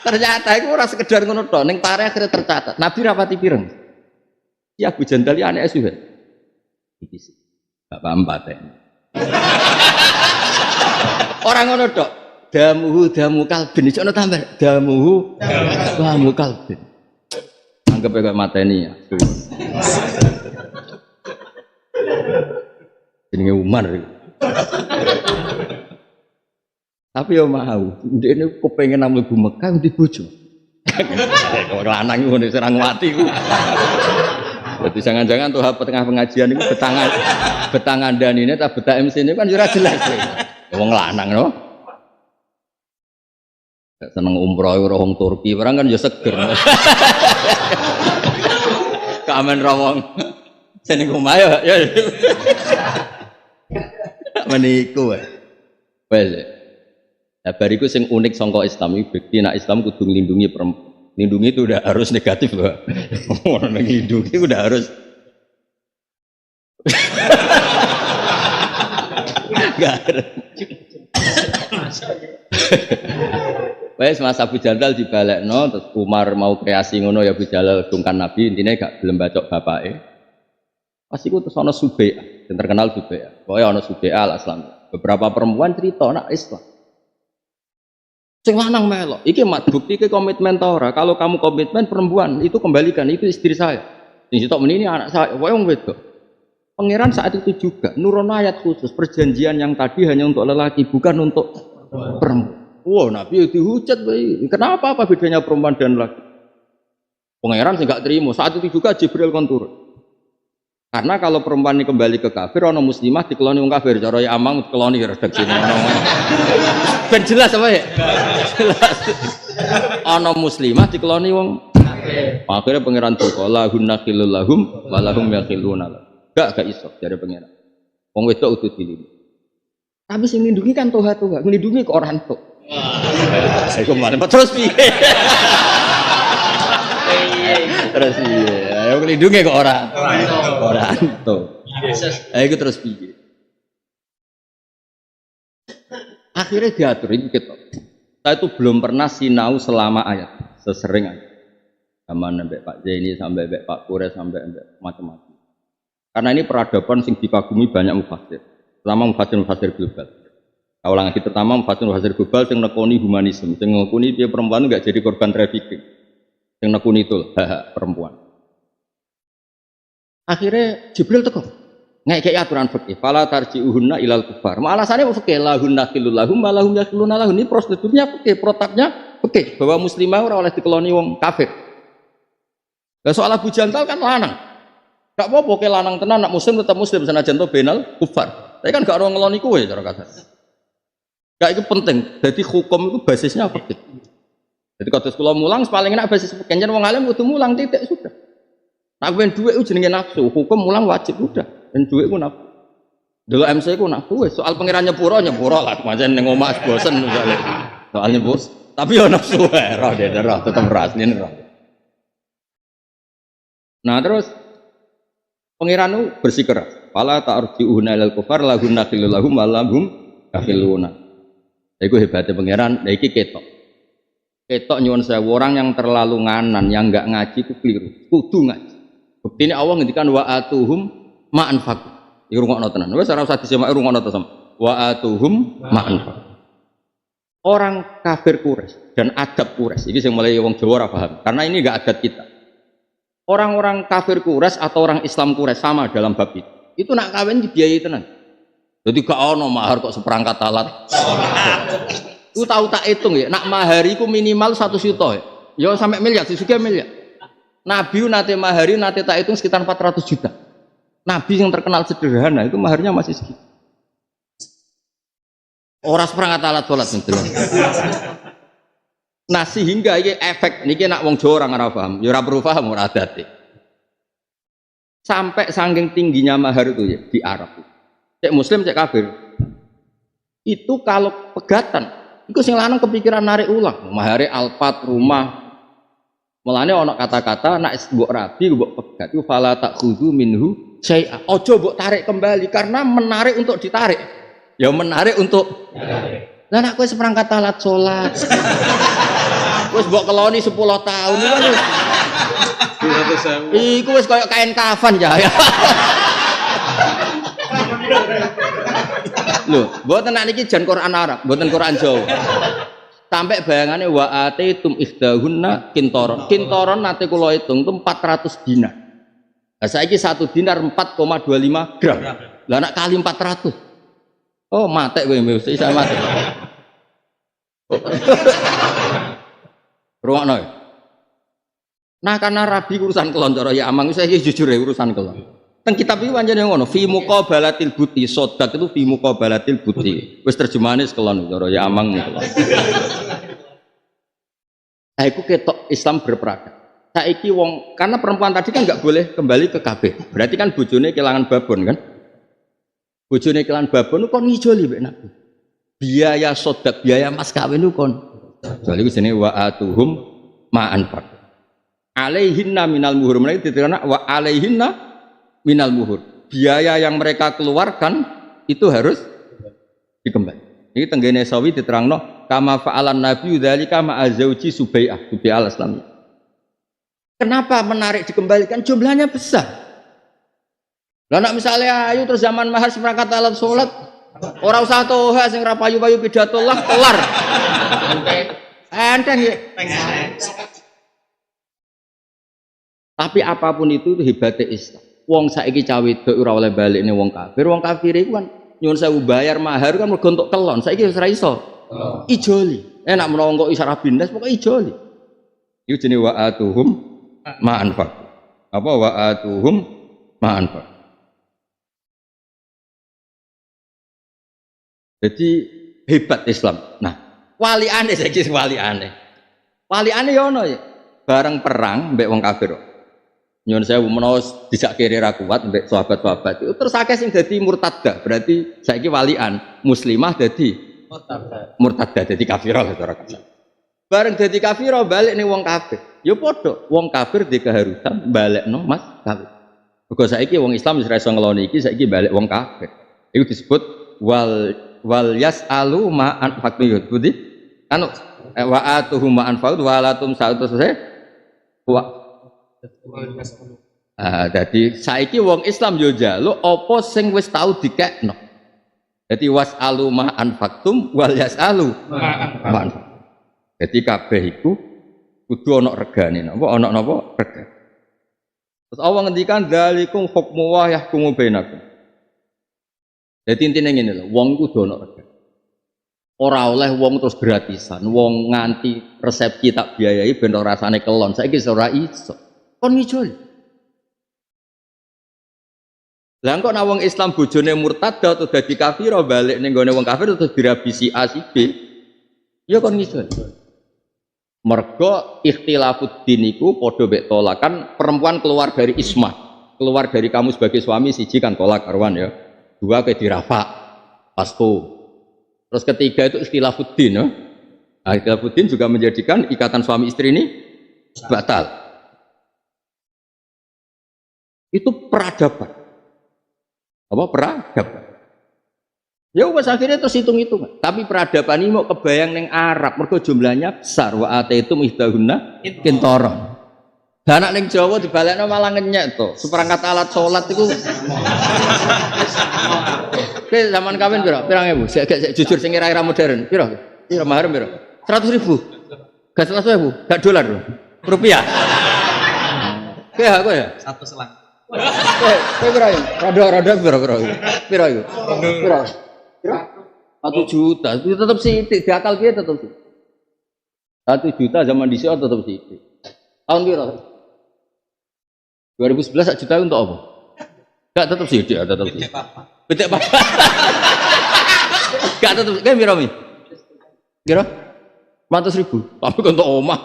Ternyata iku ora sekedar ngono tok, ning tarikh akhire tercatat. Nabi rapati pireng. Si Abu Jandal iki anake Suhel. Iki sih. Bapak empat ya. Orang ngono tok. Damu kalbin iso ono tambah. Damu kalbin. Anggap kayak mateni ya. Jenenge Umar. Tapi yo mau, ndekne kepengin nang mlebu Mekah ndi bojo. Kok lanang ngono serang mati ku. Jadi jangan-jangan tuh tengah pengajian itu betangan dan ini tak betah MC ini kan jurah jelas. Wong lanang no. Seneng umroh wong Turki, orang kan yo seger. Kamen rawong. Sini omah ya. Meniku wae. Wes. Bariku sing unik sangka Islam iki bukti nek Islam kudu nglindungi perempuan. Lindungi itu udah harus negatif loh. Orang lindungi udah harus. Gak ada. Wes Mas Abu Jandal dibalekno terus Umar mau kreasi ngono ya Abu Jandal dungkan Nabi intine gak gelem bacok bapake. Pas iku terus ana Subai'ah, yang terkenal Subai'ah. Pokoke ana Subai'ah al-Islam. Beberapa perempuan cerita nak Islam. Sing lanang melok, iki mak bukti ke komitmen ta ora. Kalau kamu komitmen perempuan itu kembalikan, itu istri saya. Sing sitok menini anak saya, wae wong wedok. Pangeran saat itu juga nurun ayat khusus perjanjian yang tadi hanya untuk lelaki bukan untuk perempuan. Wah, Nabi dihujat bae. Kenapa apa bedanya perempuan dan laki? Pangeran sing gak terima. Saat itu juga Jibril kon turun. Karena kalau perempuan ini kembali ke kafir, ono muslimah dikeloni wong kafir, cara ya amang dikeloni redaksine ono. Ben jelas apa ya? Jelas. Ono muslimah dikeloni wong kafir. Akhirnya pangeran duka lahunna khilul lahum wa lahum yakhiluna. Gak iso dari pangeran. Wong wedok utuh dilindungi. Tapi sing nglindungi kan toha-toha, nglindungi kok ora entuk. Wah. Iku mari terus piye? Terus piye? Ayo nglindungi kok ora entuk. Ayo terus piye? Akhirnya diatur itu kita. Saya itu belum pernah sinau selama ayat, sesering ayat. Zaman sampai Pak Zaini, sampai Pak Kures, sampai macam-macam. Karena ini peradaban yang dikagumi banyak mufassir, terutama mufassir global. Kalau lagi pertama mufassir global yang nekuni humanisme, yang nekuni dia perempuan nggak jadi korban trafficking, yang nekuni itu perempuan. Akhirnya Jibril teko, ngekei aturan fikih, fala tarji'uhunna ilal kufar. Alasannya fikih lahunna khilul lahum wa lahum yakhiluna lahun. Ini prosedurnya fikih, protapnya fikih bahwa muslimah ora oleh dikeloni wong kafir. Lah soal Abu Jandal kan lanang. Gak apa-apa ke lanang tenan nak muslim tetap muslim senajan to benal kufar. Tapi kan gak ora ngeloni kowe cara kasar. Gak itu penting. Jadi hukum itu basisnya fikih. Jadi kalau sekolah mulang paling enak basis fikih. Jan wong alim kudu mulang titik sudah. Nak ben dhuwit ku jenenge nafsu, hukum mulang wajib udah. Dan duit ku nafsu. Dulu MC ku nafsu wis soal pangeran nyepuro lah pancen ning omah bosen misale. Soalnya bos, tapi yo nafsu wae roh tetep rasline roh. Nah terus pangeran itu bersikeras. Fala ta'rji'una ilal kufar lahunna khilul lahum wa lahum yakhiluna. Iku hebatnya pangeran, iki ketok. Ketok nyuwun sewu orang yang terlalu nganan, yang enggak ngaji itu keliru. Kudu ngaji. Buktine Allah ngendikan wa atuhum ma'anfaq. Iku rungokno tenan. Wis ora usah disemak rungokno to sama. Wa atuhum ma'anfaq. Orang kafir Quraisy dan adab Quraisy iki sing mulai wong Jawa ora paham. Karena ini enggak adat kita. Orang-orang kafir Quraisy atau orang Islam Quraisy sama dalam bab itu. Itu nak kawin dibiayai tenan. Jadi gak ono mahar kok seperangkat alat. Lu tahu tak hitung ya, nak mahari ku minimal 1 juta ya. Ya sampai miliar, juga miliar. Nabi nate mahari nate tak hitung sekitar 400 juta. Nabi yang terkenal sederhana itu maharnya masih segitu. Orang seperangkat alat sholat gitu. Nah sehingga ini efek niki nak wong Jawa orang ora paham, ya ora perlu paham ora adate. Sampai saking tingginya mahar itu ya di Arab. Cek muslim cek kafir. Itu kalau pegatan, itu sing lanang kepikiran narik ulang, mahare alpat rumah. Mulane ana kata-kata nek mbok rabi mbok pegat itu fala takhudhu minhu syai'a. Ojo mbok tarik kembali karena menarik untuk ditarik. Ya menarik untuk lah nek kowe seperangkat alat salat. Wis mbok keloni 10 tahun iku wis. Iku wis koyo kain kafan ya. Lho, mboten nek niki jan Quran Arab, mboten Quran Jawa. Sampai bayangannya wa atitum ihdahunna kintoron. Kintoron nanti kula hitung itu 400 dinar. Nah, saiki 1 dinar 4,25 gram. Lah nak kali 400. Oh, mate kowe mesti saya mate. Ruwakno. Nah, karena rabi urusan kelon cara ya amang saya jujur ya urusan kelon. Teng kitab iki pancen ngono, fi muqabalatil buti, sodak itu fi muqabalatil buti. Wis terjemahane kelon cara ya amang kelon. Nah, itu ketok Islam berperada. Saiki wong karena perempuan tadi kan nggak boleh kembali ke KB. Berarti kan bojone kelangan babon kan? Bojone kelangan babon kon ngijoli mbek Nabi. Biaya sodak, biaya mas kawin itu kon. Soale iku jenenge wa atuhum ma'anfaq. Alaihinna minal muhur. Mereka diterana wa alaihinna minal muhur. Biaya yang mereka keluarkan itu harus dikembali. Ini tenggene sawi diterangno kama fa'alan nabi dzalika ma'a zauji Subai'ah al-Islamiyah. Kenapa menarik dikembalikan? Jumlahnya besar. Lah nek misalnya ayu terus zaman mahar seperangkat alat salat, ora usah toha sing ra payu-payu pidato lah kelar. Enteng ya. Tapi apapun itu hebatnya Islam. Wong saiki cawe wedok ora oleh balikne wong kafir. Wong kafir iku kan nyuwun sewu bayar mahar kan mergo entuk kelon. Saiki wis ora iso. Ijoli. Enak menawa kok isarah bindas pokoke ijoli. Iku jenenge wa atuhum ma'anfaq. Apa wa atuhum ma'anfaq. Jadi hebat Islam. Nah, waliane saiki waliane. Waliane ya ono ya. Bareng perang mbek wong kafir. Nyuwun sewu menawa dijak kiri ra kuat mbek sahabat-sahabat itu terus akeh sing dadi murtadah. Berarti saiki walian muslimah dadi murtadah dadi kafirah lah cara kasar. Bareng dadi kafirah balik ning wong kafir. Ya padha, wong kafir di keharusan balekno mas kafir. Mergo saiki wong Islam wis ra iso ngeloni iki saiki balik wong kafir. Iku disebut wal yasalu ma anfaqtu. Budi anu wa atuhum ma anfaqtu wa latum sa'atu jadi saiki wong Islam yo njaluk apa sing wis tau dikekno. Jadi wasalu ma anfaqtum wal yasalu ma anfaqtum. Jadi kabeh iku kudu ana regane. Napa ana napa rega. Terus Allah ngendikan dzalikum hukmu wa yahkumu bainakum. Jadi intine ngene lho, wong kudu ana rega. Ora oleh wong terus gratisan, wong nganti resepsi tak biayai ben ora rasane kelon. Saiki ora iso. Kon ngijol. Lah kok nek wong Islam bojone murtad atau dadi kafir balik ning gone wong kafir terus dirabisi A si B. Ya kon ngijol. Mergo ikhtilafud din iku padha mek tolak kan perempuan keluar dari ismah, keluar dari kamu sebagai suami siji kan tolak karwan ya. Dua ke dirafa. Pastu. Terus ketiga itu ikhtilafuddin, no? Nah, ikhtilafuddin juga menjadikan ikatan suami istri ini batal. Itu peradaban. Apa peradaban? Ya wes akhirnya terus hitung-hitung. Tapi peradaban ini mau kebayang neng Arab, mergo jumlahnya besar. Wa ataitum ihdahunna kintoron. Dan anak neng Jawa dibalekno malah ngenyek to. Seperangkat alat sholat itu. Oke, zaman kawin piro? Pirang ewu? Sik jujur sing kira-kira modern. Piro? Piro mahar piro? 100.000. Gak 100.000, gak dolar. Rupiah. Oke, aku ya. Satu selang. Pira ya? Rada pira itu? Pira? 1 juta, itu tetap sithik, diakal piye tetap sithik. 1 juta zaman dhisik tetap sithik. Tahun pira? 2011 1 juta untuk apa? Enggak tetap sithik, tetap sithik. Bedek apa? Enggak tetap, kayak pira mi? Kira? 100.000. Tapi untuk omah.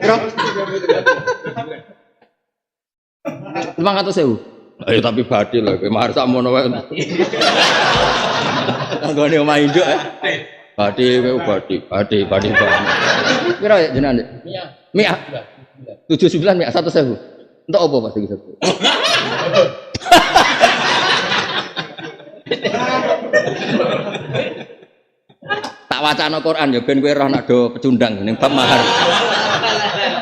Kira? 500.000. Ayo tapi badhe lho, kowe mahar sakmono wae. Anggone omah induk badhe kowe badhe. Pira ya jenengan? Mia. 79 mia 100.000. Untuk apa Pak iki? Tak wacana Quran ya ben kowe roh nak do pecundang ning bab mahar.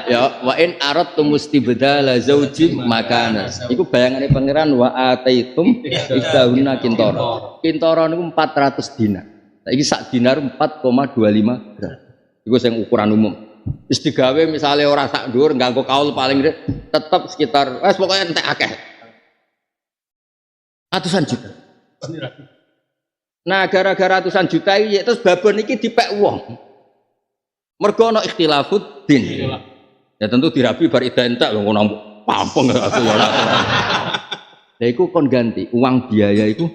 Ya wa in aradtum mustibdala zaujin makana. Iku bayangane pangeran wa ataitum istahunna kintara. Kintara niku 400 dinar. Saiki sak dinar 4,25 gram. Iku sing ukuran umum. Wis digawe misale ora sak dhuwur nganggo kaul paling tetep sekitar wis pokoke entek akeh. Ratusan juta. Nah, gara-gara ratusan juta iki terus babon iki dipek wong. Mergo ana ikhtilafud din. Ya tentu dirabi bar ida entek lho ngono pampeng aku ya ora. Lah iku kon ganti uang biaya iku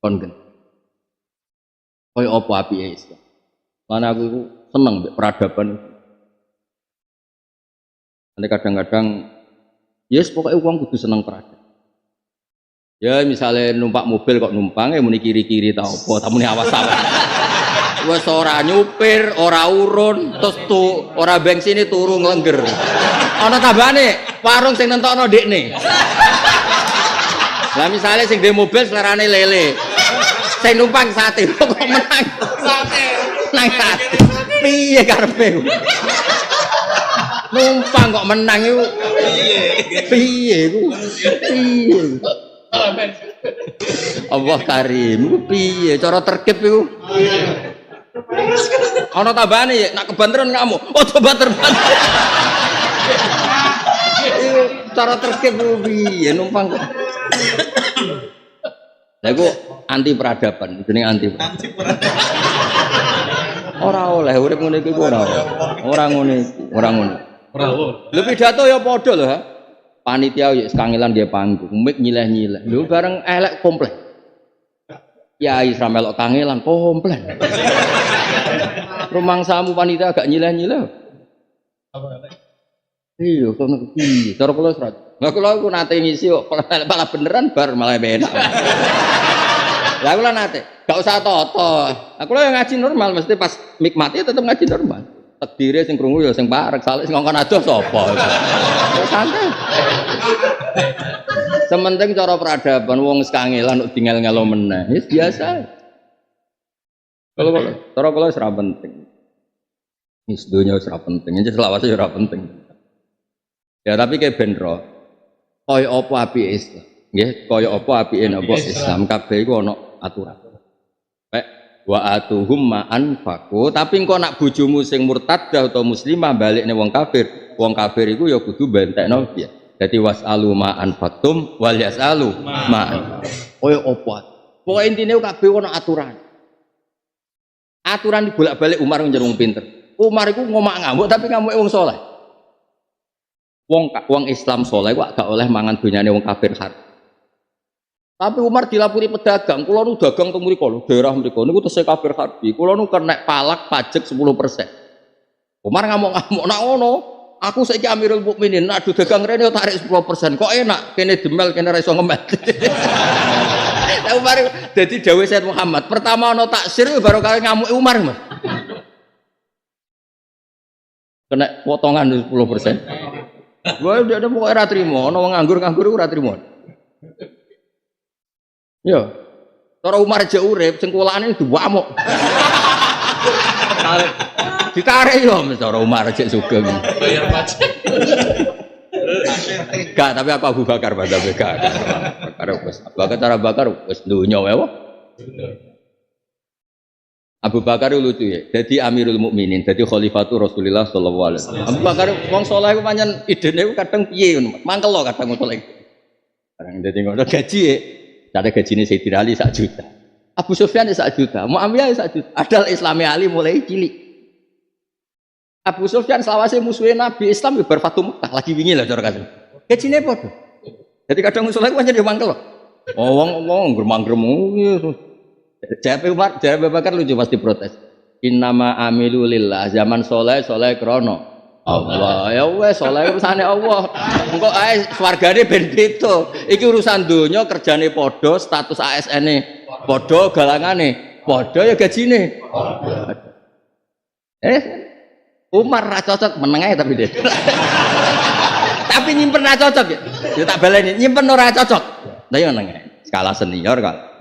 kon ganti. Kaya apa apike Islam. Lan aku iku seneng mbek peradaban. Nanti kadang-kadang yes pokoknya uang kudu seneng peradaban. Ya misalnya numpak mobil kok numpang ya muni kiri-kiri tau apa, tak muni awas-awas. Wes ora nyupir, ora urun, terus ora bensin turu nglengger. Ana tambane warung sing nentokno ndekne. Lah misale sing ndek mobil selerane lele. Sing numpang sate kok menang. Sate. Nang sate. Piye karepe? Numpang kok menang iku. Piye iku? Piye? Allah Karim, piye cara terkip iku? Ana tambane ya, nak kebanteran ngamuk. Oh coba terbanter. Cara terkip piye numpang kok. Lah iku anti peradaban, jenenge anti peradaban. Ora oleh urip ngene iki ora. Ora ngene iki, ora ngono. Ora. Lho pidato ya padha lho, ha. Panitia ya kangelan dia panggung, mik nyileh-nyileh. Lho bareng elek komplek. Kiai samelok kangelan komplek. Rumangsamu panitia agak nyileh-nyileh. Apa elek? Iya, kono iki. Cara kula serat. Lah kula aku nate ngisi kok malah beneran bar malah enak. Lah kula nate, gak usah toto. Aku lho ngaji normal mesti pas mik mati tetep ngaji normal. Takdire sing krungu ya sing parek, salik sing ngongkon adoh sapa. Ya santai. Sementing cara peradaban wong kangelan kok tinggal-ngelo meneh. Wis biasa. Kalau cara kula wis ora penting. Wis donya wis ora penting, aja selawase ora penting. Ya tapi kayak benro. Kaya apa apike Islam? Nggih, kaya apa apike napa Islam kabeh iku ana aturan. Wa atuhum ma'an faku, tapi engko nak bojomu sing murtadah atau muslimah balikne wong kafir iku ya kudu bentekno piye. Dadi wasalu ma'an fatum wal yasalu ma'an. Kaya apa? Pokoke intine kabeh ana aturan. Aturan bolak-balik Umar njerung pinter. Umar iku ngomak ngamuk tapi ngamuke wong saleh. Wong Islam saleh kok gak oleh mangan donyane wong kafir har. Tapi Umar dilapuri pedagang, kula nu dagang teng mriku lho, daerah mriku niku tesih kafir harbi. Kula nu kena palak pajak 10%. Umar ngamuk-ngamuk nak ngono, aku saiki Amirul Mukminin, nak dagang rene tarik 10%. Kok enak, kene demel kene ra iso ngemet. Lah Umar dadi dawuh Sayyid Muhammad, pertama ana taksir baru kali ngamuk Umar, Mas. Kena potongan 10%. Gua udah ada pokoke ora trimo, ana wong nganggur-nganggur ora trimo. Ya, cara Umar aja urip, sing kulane diwamuk. Ditarik yo, cara Umar aja sugeng. Bayar pajak. Gak, tapi aku Abu Bakar pada BK. Bakar wis, bakar cara bakar wis dunya wae. Abu Bakar itu lucu ya. Jadi Amirul Mukminin, jadi Khalifatul Rasulullah sallallahu alaihi wasallam. Abu Bakar wong saleh ku pancen idene kadang piye ngono. Mangkel lo kadang saleh. Kadang dadi ngono gaji ya. Cara gajine Sayyidina Ali 1 juta. Abu Sufyan 1 juta, Muawiyah 1 juta. Adal Islami Ali mulai cilik. Abu Sufyan selawase musuhe Nabi Islam ya bar Fatu Mekah lagi wingi lah cara kasih. Gajine padha. Jadi kadang saleh ku pancen ya mangkel lo. Oh wong gremang-grem Jawab Umar, jawab Abu Bakar lucu pasti protes. Innama amilu lillah, zaman soleh krono Allah. Ya wes soleh urusane Allah. Engko ae swargane ben beda. Iki urusan donya kerjane padha, status ASN-e padha, galangane padha ya gajine. Umar ra cocok meneng ae tapi dia. Tapi nyimpen ra cocok ya. Ya tak baleni, nyimpen ora cocok. Lah yo meneng ae. Skala senior kan.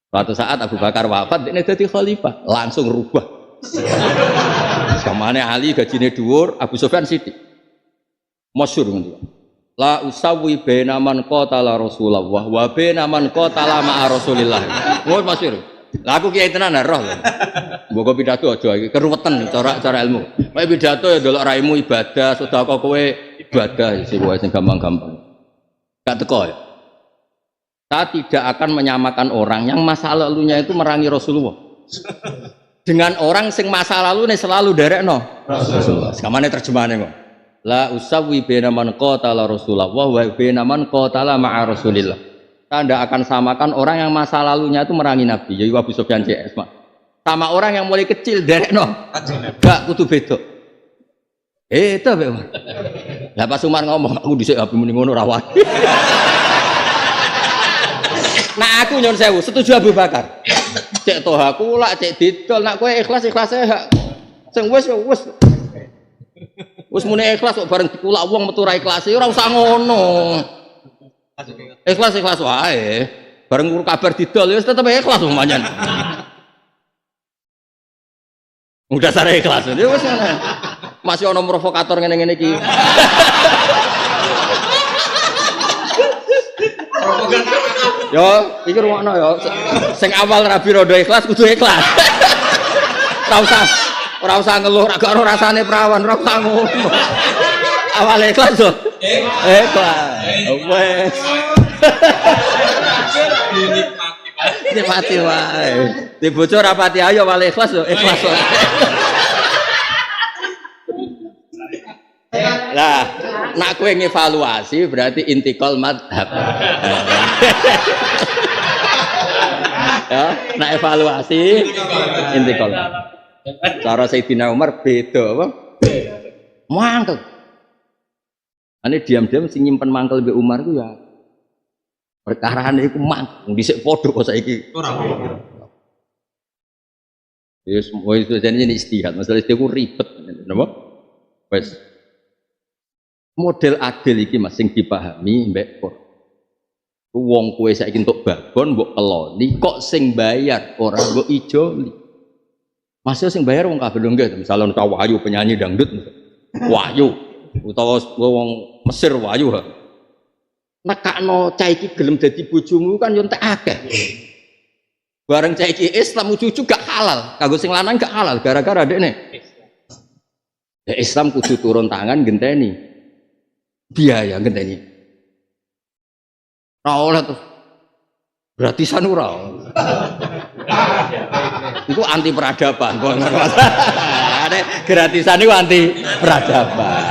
Suatu saat Abu Bakar wafat, ini jadi khalifah, langsung rubah. Samane Ali gajine dhuwur, Abu Sufyan sithik. Masyhur ngono. La usawi baina man qatala Rasulullah wa baina man qatala ma'a Rasulillah. Ngono masyhur. Lah aku kiai tenan roh. Mboko pidato aja iki keruwetan cara ilmu. Kowe pidato ya delok raimu ibadah, sedekah kowe ibadah sing wae sing gampang-gampang. Gak teko ya. Saya tidak akan menyamakan orang yang masa lalunya itu merangi Rasulullah dengan orang sing masa lalu selalu derekno Rasulullah. Sekamane terjemahane kok. La usawi baina man qatala Rasulullah wa baina man qatala ma'a Rasulillah. Saya tidak akan samakan orang yang masa lalunya itu merangi Nabi, yaitu Abu Sufyan CS sama orang yang mulai kecil derekno. Gak kudu beda. Itu Pak. Lah pas Umar ngomong aku dhisik Abi muni ngono ra wani. Nah aku nyon sewu, setuju Abu Bakar. Cek toh aku lah, cek didol. Nak kowe ikhlas hak. Sing wis muni ikhlas kok bareng dikulak wong metu ra ikhlas ora usah ngono. Ikhlas wae. Bareng kabar didol ya tetep ikhlas umpamane. Udah sare ikhlas. Ya wis ngono. Masih ono provokator ngene-ngene iki. Yo, iki rungokno yo. Sing awal Rabi Rodo ikhlas kudu ikhlas. Ora usah ngeluh, ora karo rasane perawan, ora usah ngono. Awal ikhlas yo. Ikhlas. Wes. Nikmati wae. Di bocor rapati ayo wale ikhlas yo, ikhlas wae. Lah, nak kowe ngevaluasi berarti intikal madhab. Ya, nak evaluasi intikal. Cara Sayyidina Umar beda apa? Mangkel. Ane diam-diam sing nyimpen mangkel mbek Umar ku ya perkarane iku mangkel dhisik padha kok saiki. Ora. Yes, wis jenenge istihad. Masalah istihad ku ribet, napa? Wes model adil iki Mas sing dipahami mbek Qur'an. Wong kowe saiki entuk babon mbok keloni kok sing bayar ora mbok ijoli. Masih sing bayar wong kabeh lho nggih, misalnya Wahyu penyanyi dangdut Wahyu utawa wong Mesir Wahyu. Nekakno cah iki gelem dadi bojomu kan yo entek akeh. Bareng cah iki Islam cucu gak halal, kanggo sing lanang gak halal gara-gara dekne. Ya Islam kudu turun tangan genteni. Biaya ngenteni. Ora oleh tuh. Gratisan ora. Iku anti peradaban. Ada gratisan iku anti peradaban.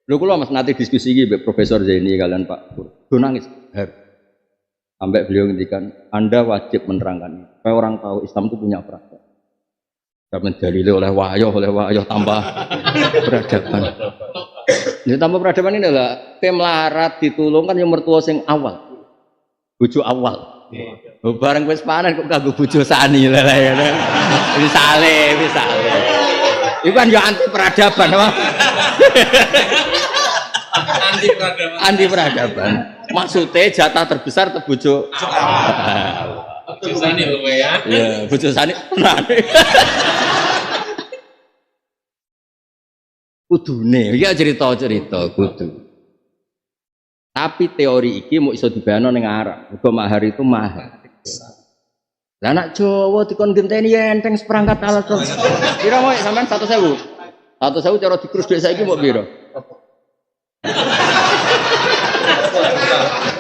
Lho kula Mas nanti diskusi iki mbek Profesor Zaini kalian Pak Pur. Do nangis. Sampai beliau ngendikan, Anda wajib menerangkan. Supaya orang tahu Islam itu punya peradaban. Karena dalile oleh wahyu tambah peradaban. Ini tambah peradaban ini adalah tim larat ditulung kan yang mertua sing awal, bojo awal. Bareng wis panen kok kanggo bojo sani lha ya. Wis saleh. Iku kan yo anti peradaban apa? Anti peradaban. Maksudnya jatah terbesar te bojo. Bojo sani lho ya. Iya, bojo sani. Kudune, iki cerita kudu. Tapi teori iki mau iso dibayano ning Arab. Mergo mahar itu mahal. Lah anak Jawa dikon genteni enteng seperangkat alat. Kira mau sampean 100.000. 100.000 cara dikrus dhek saiki mbok piro?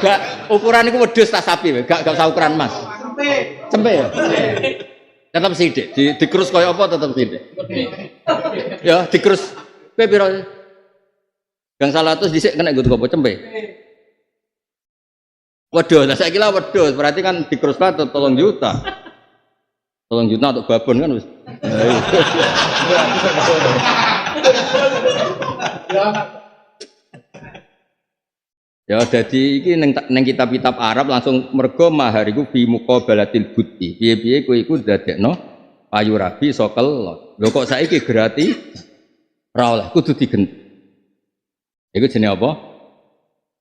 Gak ukuran iku wedhus tas sapi, gak usah ukuran emas. Cempe ya? Tetap sithik. Dikrus kaya apa tetap sithik. Ya, dikrus. Kowe piro? Gang 100 dhisik kena nggo apa cempe? Wedhus, lah saiki lah wedhus, berarti kan dikrus lah 3 juta. 3 juta untuk babon kan wis. Ya jadi iki ning kitab-kitab Arab langsung mergo mahar iku bi muqabalatil buti. Piye-piye kowe iku dadekno payu rabi sokel. Lho kok saiki gratis? Ora oleh kudu digenti. Iku jenenge apa?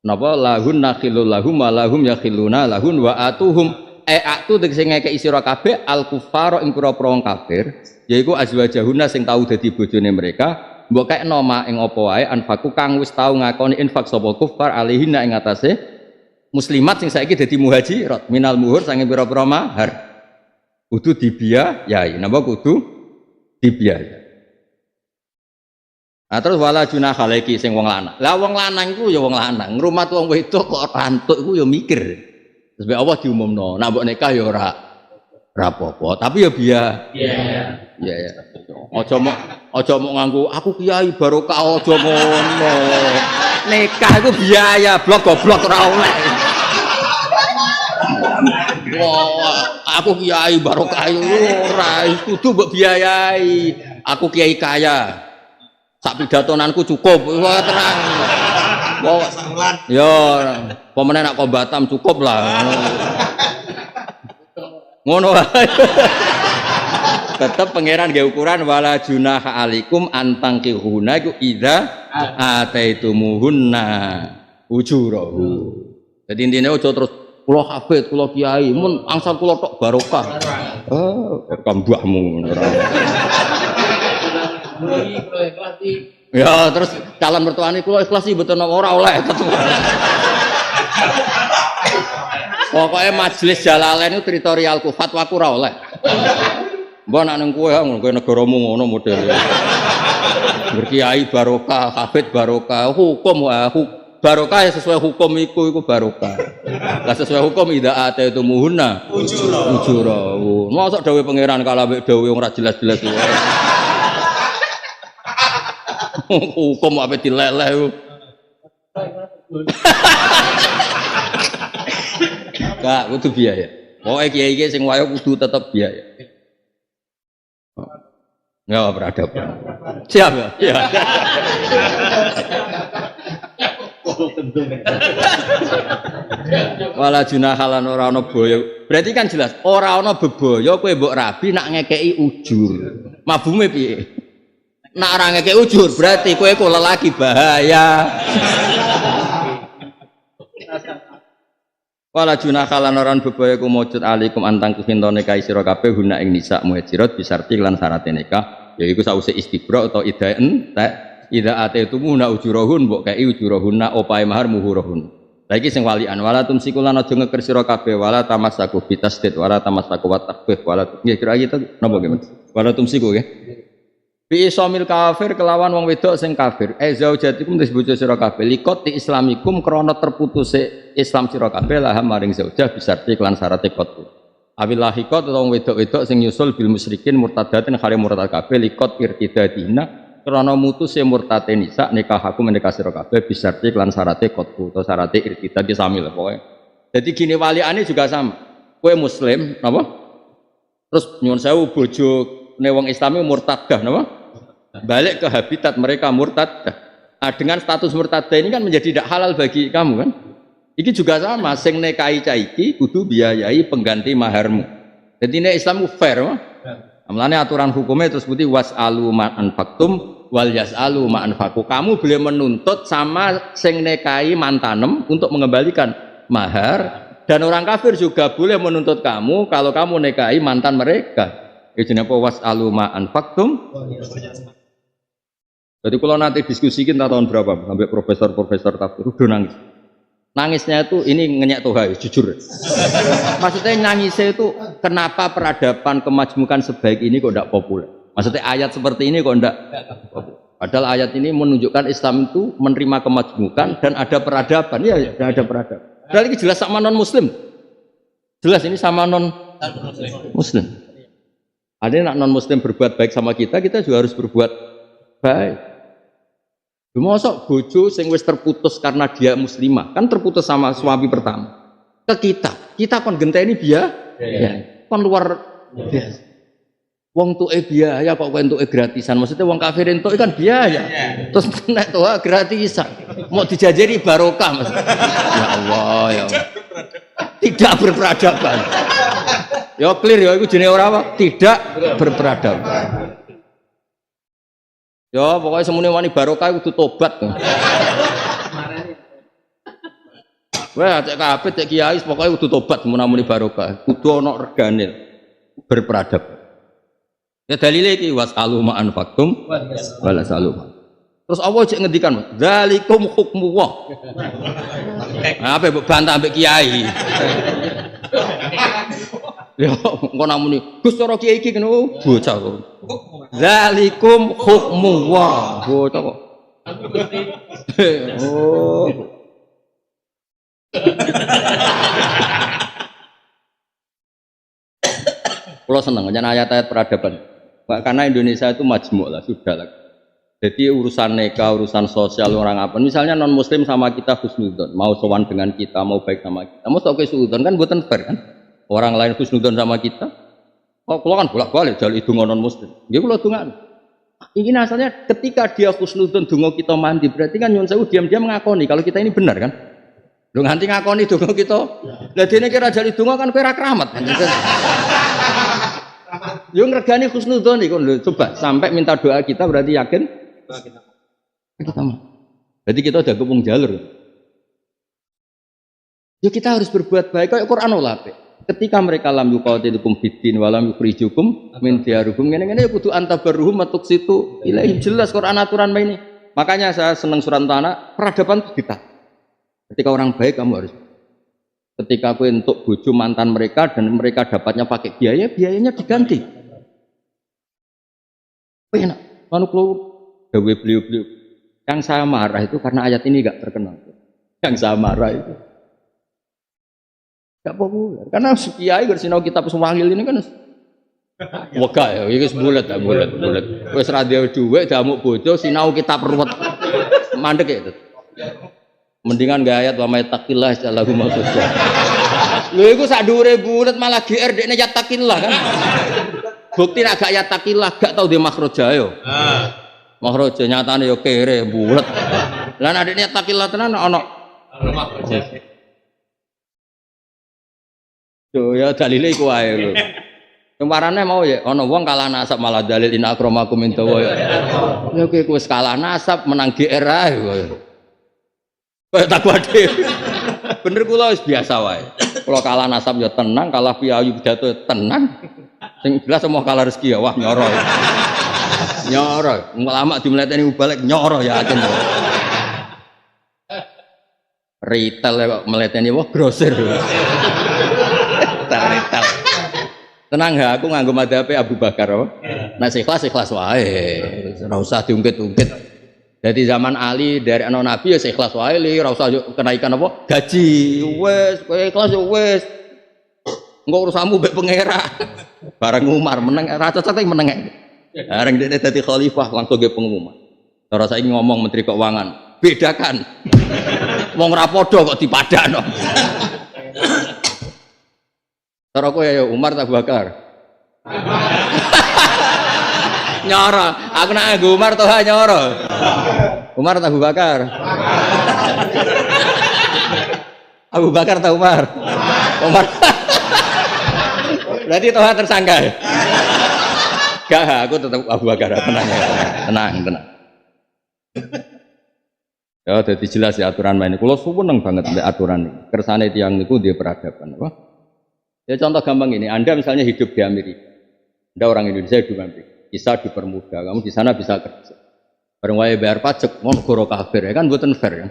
Napa lahun nakhilul lahum wa lahum yakhiluna lahun wa atuhum atu tegese ngekeki sira kabeh al kufara ing pira-pira wong kafir yaiku azwajahuna sing tau dadi bojone mereka mbok kekno ma ing apa wae anfaku kang wis tau ngakoni infak sapa kufar alihina ing atase muslimat sing saiki dadi muhajirat minal muhur sange pira-pira mahar kudu dibiayai napa kudu dibiayai. Nah terus wala junah khaleki sing wong lanang. Lah wong lanang iku ya wong lanang. Ngrumat wong wedok kok rantuk iku ya mikir. Terus Allah diumumno, nek mbok nikah ya ora apa-apa, tapi ya biaya. Iya. Aja mok nganggo aku kiai barokah aja ngono. Nikah iku biaya, blok goblok ora oleh. Wah, aku kiai barokah ora kudu mbok biayai. Aku kiai kaya. Sak pidatonanku cukup, wah terang. Wah, ya, pemenang nak Batam cukup lah. Ngono wae. Tetep pangeran nggih ukuran wala junaha alaikum antang kihuna iku idza ataitumuhunna ujurahu. Jadi intine aja terus kula hafid, kula kiai, mun angsal kula tok barokah. Mbahmu ora. Ya terus calon mertuane kula ikhlas iki mboten ora oleh tetep. Pokoke majelis Jalalain itu teritorialku, fatwaku ora oleh. Mbok nek ning kowe negaramu ngono model. Berkiai barokah, hafid barokah, hukum barokah ya sesuai hukum iku barokah. Lah sesuai hukum idza ataytumuhunna ujurahu. Mosok dawuh pangeran kala mek dawuh ora jelas-jelas wae. Hukum apa dileleh itu gak kudu biaya pokoknya kiai-kiai sing wayo kudu tetap biaya nggak beradaban siap ya wala junahalan ora ana boyo berarti kan jelas ora ana beboyo kowe mbok rabi nak ngekeki ujur mafhume piye. Nak ora ngekek ujur berarti kowe kok lelaki bahaya. Wala junakalan oran bebaya ku mujud alaikum antang kuhintone kai sira kabeh guna ing nisa muhajirat bisarti lan syarat nikah yaiku sause istibra atau idaen ta ida atetumuna ujurahun mbok kai ujurahunna opae mahar muhurahun. Lah iki sing walian wala tumsiku lan aja ngeker sira kabeh wala tamassaku bitasdid wala tamassaku wa takbih wala nggih kira iki napa nggih wala tumsiku nggih. Bi isomil kafir kelawan wong wedok sing kafir. Zaujatikum tis bojo sira kabeh likot ti islamikum krana terputuse Islam sira kabeh lah maring zaujah bisarti lan syarat ikot. Abilahikot wong wedok-wedok sing nyusul bil musyrikin murtadatin khare murtad kabeh likot irtidadina krana mutuse murtate nisa nikah aku menikah sira kabeh bisarti lan syarat ikot utawa syarat irtidad disamil pokoke. Jadi gini waliane juga sama. Kowe muslim napa? Terus nyuwun sewu bojone wong Islami murtadah napa? Balik ke habitat mereka murtadah. Nah, dengan status murtadah ini kan menjadi tidak halal bagi kamu kan? Iki juga sama, sing nikahi caiki kudu biayai pengganti maharmu. Jadi ini Islam fair, mah. Amlane aturan hukumnya terus putih was'alu ma'an faktum wal yas'alu ma'an faku. Kamu boleh menuntut sama sing nikahi mantanem untuk mengembalikan mahar dan orang kafir juga boleh menuntut kamu kalau kamu nikahi mantan mereka. Ini apa was'alu ma'an faktum. Jadi kalau nanti diskusikan tahun berapa sampai profesor-profesor tafsir udah nangis. Nangisnya itu ini ngenyek toha, jujur. Maksudnya nangisnya itu kenapa peradaban kemajmukan sebaik ini kok tidak populer? Maksudnya ayat seperti ini kok tidak populer? Padahal ayat ini menunjukkan Islam itu menerima kemajmukan dan ada peradaban. Ya, ada peradaban. Padahal ini jelas sama non Muslim. Jelas ini sama non Muslim. Ada nak non Muslim berbuat baik sama kita juga harus berbuat baik. Mosok bojo sing wis terputus karena dia muslimah, kan terputus sama suami pertama. Ke kita kon genteni biaya. Kon luar biasa. Wong tuke biaya kok kowe entuke gratisan. Maksudnya wong kafir entuk kan biaya. Terus nek tuh gratisan. Mau dijajari barokah Mas. Ya Allah ya. Tidak berperadaban. Ya clear ya iku jenenge ora apa? Tidak berperadaban. Ya pokoknya semuanya wani barokah kudu tobat. Wah cek kabeh cek kiai pokoknya kudu tobat muni barokah. Kudu ana regane berperadab. Ya dalile iki wasalu ma anfaqtum wala salu. Terus Allah cek ngendikan, "Dzalikum hukmullah." Nah, apa mbok bantah ambek kiai. Ya engko namuni Gus cara kiai iki kene bocah kok. Zalikum hukmullah. Bocah kok. Oh. Kalau seneng jangan ayat-ayat peradaban. Karena Indonesia itu majmuk lah, sudah lah. Jadi urusan nikah, urusan sosial orang apa. Misalnya non muslim sama kita husnudzon, mau sowan dengan kita, mau baik sama kita. Mau sok husnudzon kan buatan fair kan? Orang lain husnudzon sama kita. Oh, kalau kan bolak-balik jalur itu non muslim. Dia kalau dungan. Ini asalnya ketika dia husnudzon dungo kita mandi, berarti kan nyun sewu diam-diam ngakoni kalau kita ini benar kan? Lu nganti ngakoni dungo kita. Lah dene kira jalur dungo kan kowe ra kramat. Yo ngregani husnudzon iki kon coba sampai minta doa kita berarti yakin kita mah. Berarti kita udah kepung jalur. Ya kita harus berbuat baik kayak Quran ulama. Ketika mereka lam yuqatilukum fiddin wa lam yukhrijukum min diyarikum ngene-ngene ya kudu antabarruhum matuksitu ilaihim jelas Quran aturan ini. Makanya saya senang surat Tanah peradaban kita. Ketika orang baik kamu harus. Ketika aku untuk bojo mantan mereka dan mereka dapatnya pakai biaya, biayanya diganti. Enak. Manu klo gawe beliau-beliau. Yang saya marah itu karena ayat ini enggak terkenal. Yang saya marah itu gak populer karena kiai bersinau kitab Suwahil ini kan wegah ya iki bulet wis radio dhuwit damuk bojo sinau kitab ruwet mandek ya itu mendingan gak ayat wa may taqillah jalahu maksudnya lho iku sak dhuwure bulet malah GR dekne ya taqillah kan bukti nek gak ya taqillah gak tau di makhraja yo makhraja nyatane yo kere bulet lah nek dekne taqillah tenan ana makhraja. Yo ya dalile iku wae lho. Kemarannya mau ya ana wong kalah nasab malah dalil inna akramakum indawa. Ya kowe wis kalah nasab menang GR ae kowe. Kowe takwa dhewe. Bener kula wis biasa wae. Kula kalah nasab ya tenang, kalah piyayu pidato ya tenang. Sing jelas mau kalah rezeki ya wah nyoro. Nyoro, ulama dimleteni balik nyoro ya yakin. Retail kok meleteni wah grosir. Retail. Tenang ya, aku nganggo madhabe Abu Bakar. Nah, ikhlas wae. Ora usah diungkit-ungkit. Jadi zaman Ali dari anak Nabi ya ikhlas wae, ora usah kenaikan apa? Gaji. Wes, kowe ikhlas ya wes. Engko urusanmu mbek pangeran. Bareng Umar meneng ra cocok meneng. Bareng dene dadi khalifah langsung ge pengumuman. Cara saiki ngomong Menteri Keuangan, bedakan. Wong ora padha kok dipadakno. Cara kowe ya Umar tak Bakar. Nyoro, aku nak Umar toh nyoro. Umar tak Bakar. Abu Bakar tak Umar. Umar. Berarti toh tersangka. Gak, aku tetap Abu Bakar. Tenang. Ya, jadi jelas ya aturan main. Kalau seneng banget mbek aturan ini. Kersane tiyang niku dia peradaban, apa? Ya contoh gampang ini, Anda misalnya hidup di Amerika, Anda orang Indonesia hidup di Amerika, bisa dipermudah, kamu di sana bisa kerja. Bareng wae bayar pajak, ngono negara kafir ya kan mboten fair kan.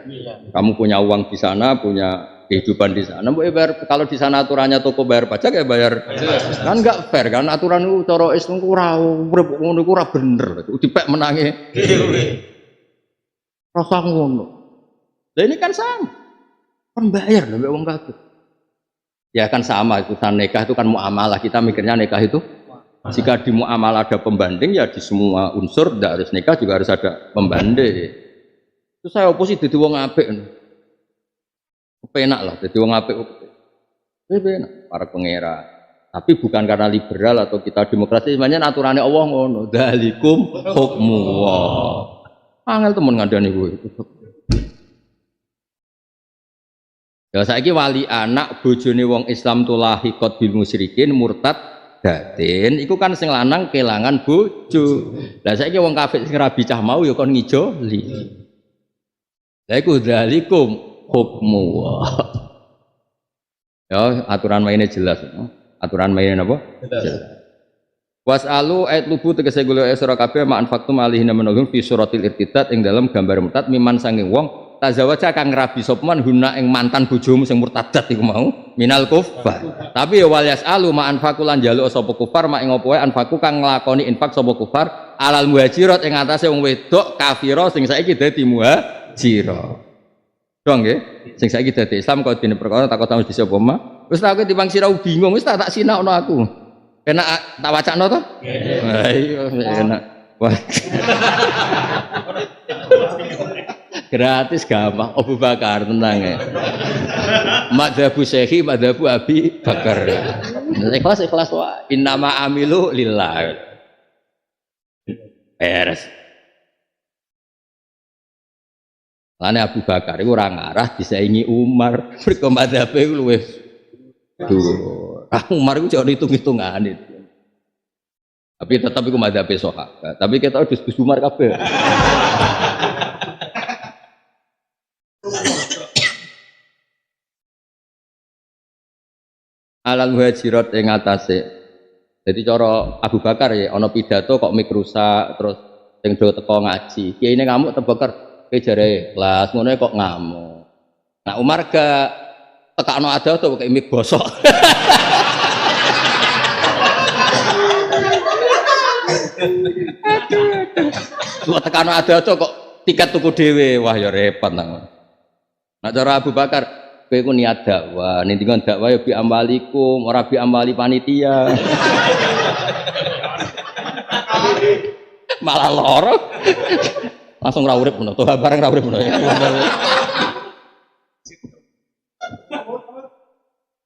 Kamu punya uang di sana, punya kehidupan di sana, bayar kalau di sana aturannya toko bayar pajak ya bayar. Kan enggak fair kan aturan itu cara Islam ku ora urip ngono ku ora bener. Dipek menange. Rasa ngono. Lah ini kan sama. Kan bayar lho wong kafir. Ya kan sama itu kan nikah itu kan muamalah, kita mikirnya nikah itu jika di muamalah ada pembanding ya di semua unsur tidak harus nikah juga harus ada pembanding. Itu saya oposisi jadi wong apik. Penak lah jadi wong apik. Penak para pengira. Tapi bukan karena liberal atau kita demokrasi, sebenarnya aturannya Allah ngono. Dzalikum hukmullah. Angel temen ngandani kowe. Ya saiki wali anak bojone wong Islam tulahiqat bil musyrikin murtad datin iku kan sing lanang kelangan bojo. Lah saiki wong kafir sing rabi cah mau ya kon ngijoli. Lah iku dzalikum hukmu. Ya aturan mainnya jelas. Aturan mainnya apa? Jelas. Wasalu ayat lubu tegese golek sira kabeh ma'an faktum alihina menunggu fi suratil irtidad ing dalam gambar murtad miman sanging wong tazawaja kang rabi sopman huna ing mantan bojomu sing murtadat iku mau minal kufar. Tapi ya wal yasalu ma anfaqu lan njaluk sapa kufar mak ing apa wae anfaqu kang nglakoni infak sapa kufar alal muhajirat ing atase wong wedok kafira sing saiki dadi muhajira. Dong nggih, sing saiki dadi Islam kok dene perkara takut tahu di sapa mah. Wis tak timbang sira bingung wis tak sinakno aku. Enak tak wacana to? Iya, enak. Wah. Gratis gampang. Abu Bakar tenang ya. Madhabu Syekhi, madhabu Abi Bakar. Ikhlas wah. Innama amilu lillah. Beres. Lane Abu Bakar itu orang ngarah disaingi Umar. Mergo madhabe luwih dhuwur. Umar itu jauh hitung-hitungan itu. Tapi tetap itu madhabe sahabat. Tapi kita harus Gus Umar kabeh. Alal muhajirat ing atase. Jadi cara Abu Bakar ya ana pidato kok mik rusak terus sing do teko ngaji. Kiyaine ngamuk tebakar ke jare kelas ngono kok ngamuk. Nah Umar gak tekakno ada to kok mik bosok. Lu tekano ada to kok tiket tuku dhewe. Wah ya repot nang. Nah cara Abu Bakar kowe ku niat dakwah, ning dikon dakwah ya bi amalikum, ora bi amali panitia. Malah loro. Langsung ra urip ngono, to bareng ra urip ngono ya.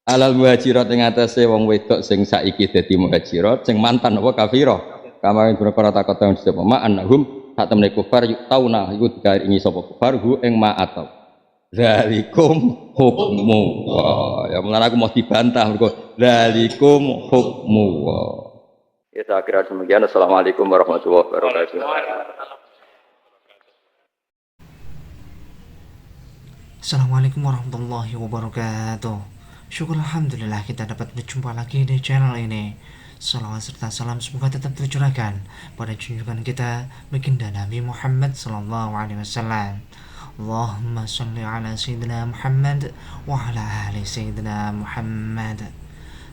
Alal muhajirat ing atase wong wedok sing saiki dadi muhajirat, sing mantan apa kafirah. Kamarin perkara takut tahun sapa ma annahum sak temne kufar yuk tauna iku digaringi sapa kufar hu ing ma atau. Zalikum hukmu. Ya mulane aku mau dibantah mergo zalikum hukmu. Ya saya kira demikian. Assalamualaikum warahmatullahi wabarakatuh. Assalamualaikum warahmatullahi wabarakatuh. Syukur alhamdulillah kita dapat berjumpa lagi di channel ini. Salawat serta salam semoga tetap tercurahkan pada junjungan kita baginda Nabi Muhammad sallallahu alaihi wasallam. Allahumma shalli ala sayyidina Muhammad wa ala ali sayyidina Muhammad.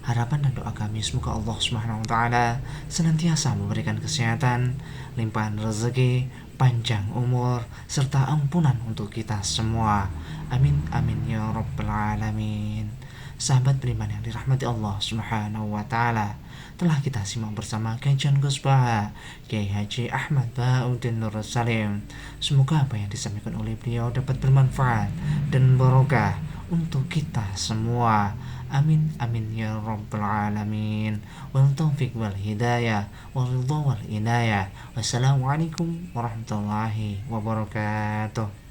Harapan dan doa kami semoga Allah Subhanahu wa taala senantiasa memberikan kesehatan, limpahan rezeki, panjang umur serta ampunan untuk kita semua. Amin amin ya rabbal alamin. Sahabat beriman yang dirahmati Allah Subhanahu wa taala, telah kita simak bersama kajian Gus Baha Kiai Haji Ahmad Bauddin Nur Salim. Semoga apa yang disampaikan oleh beliau dapat bermanfaat dan barokah untuk kita semua. Amin amin ya rabbal alamin. Wal taufiq wal hidayah wal ridha wal inayah. Wassalamualaikum warahmatullahi wabarakatuh.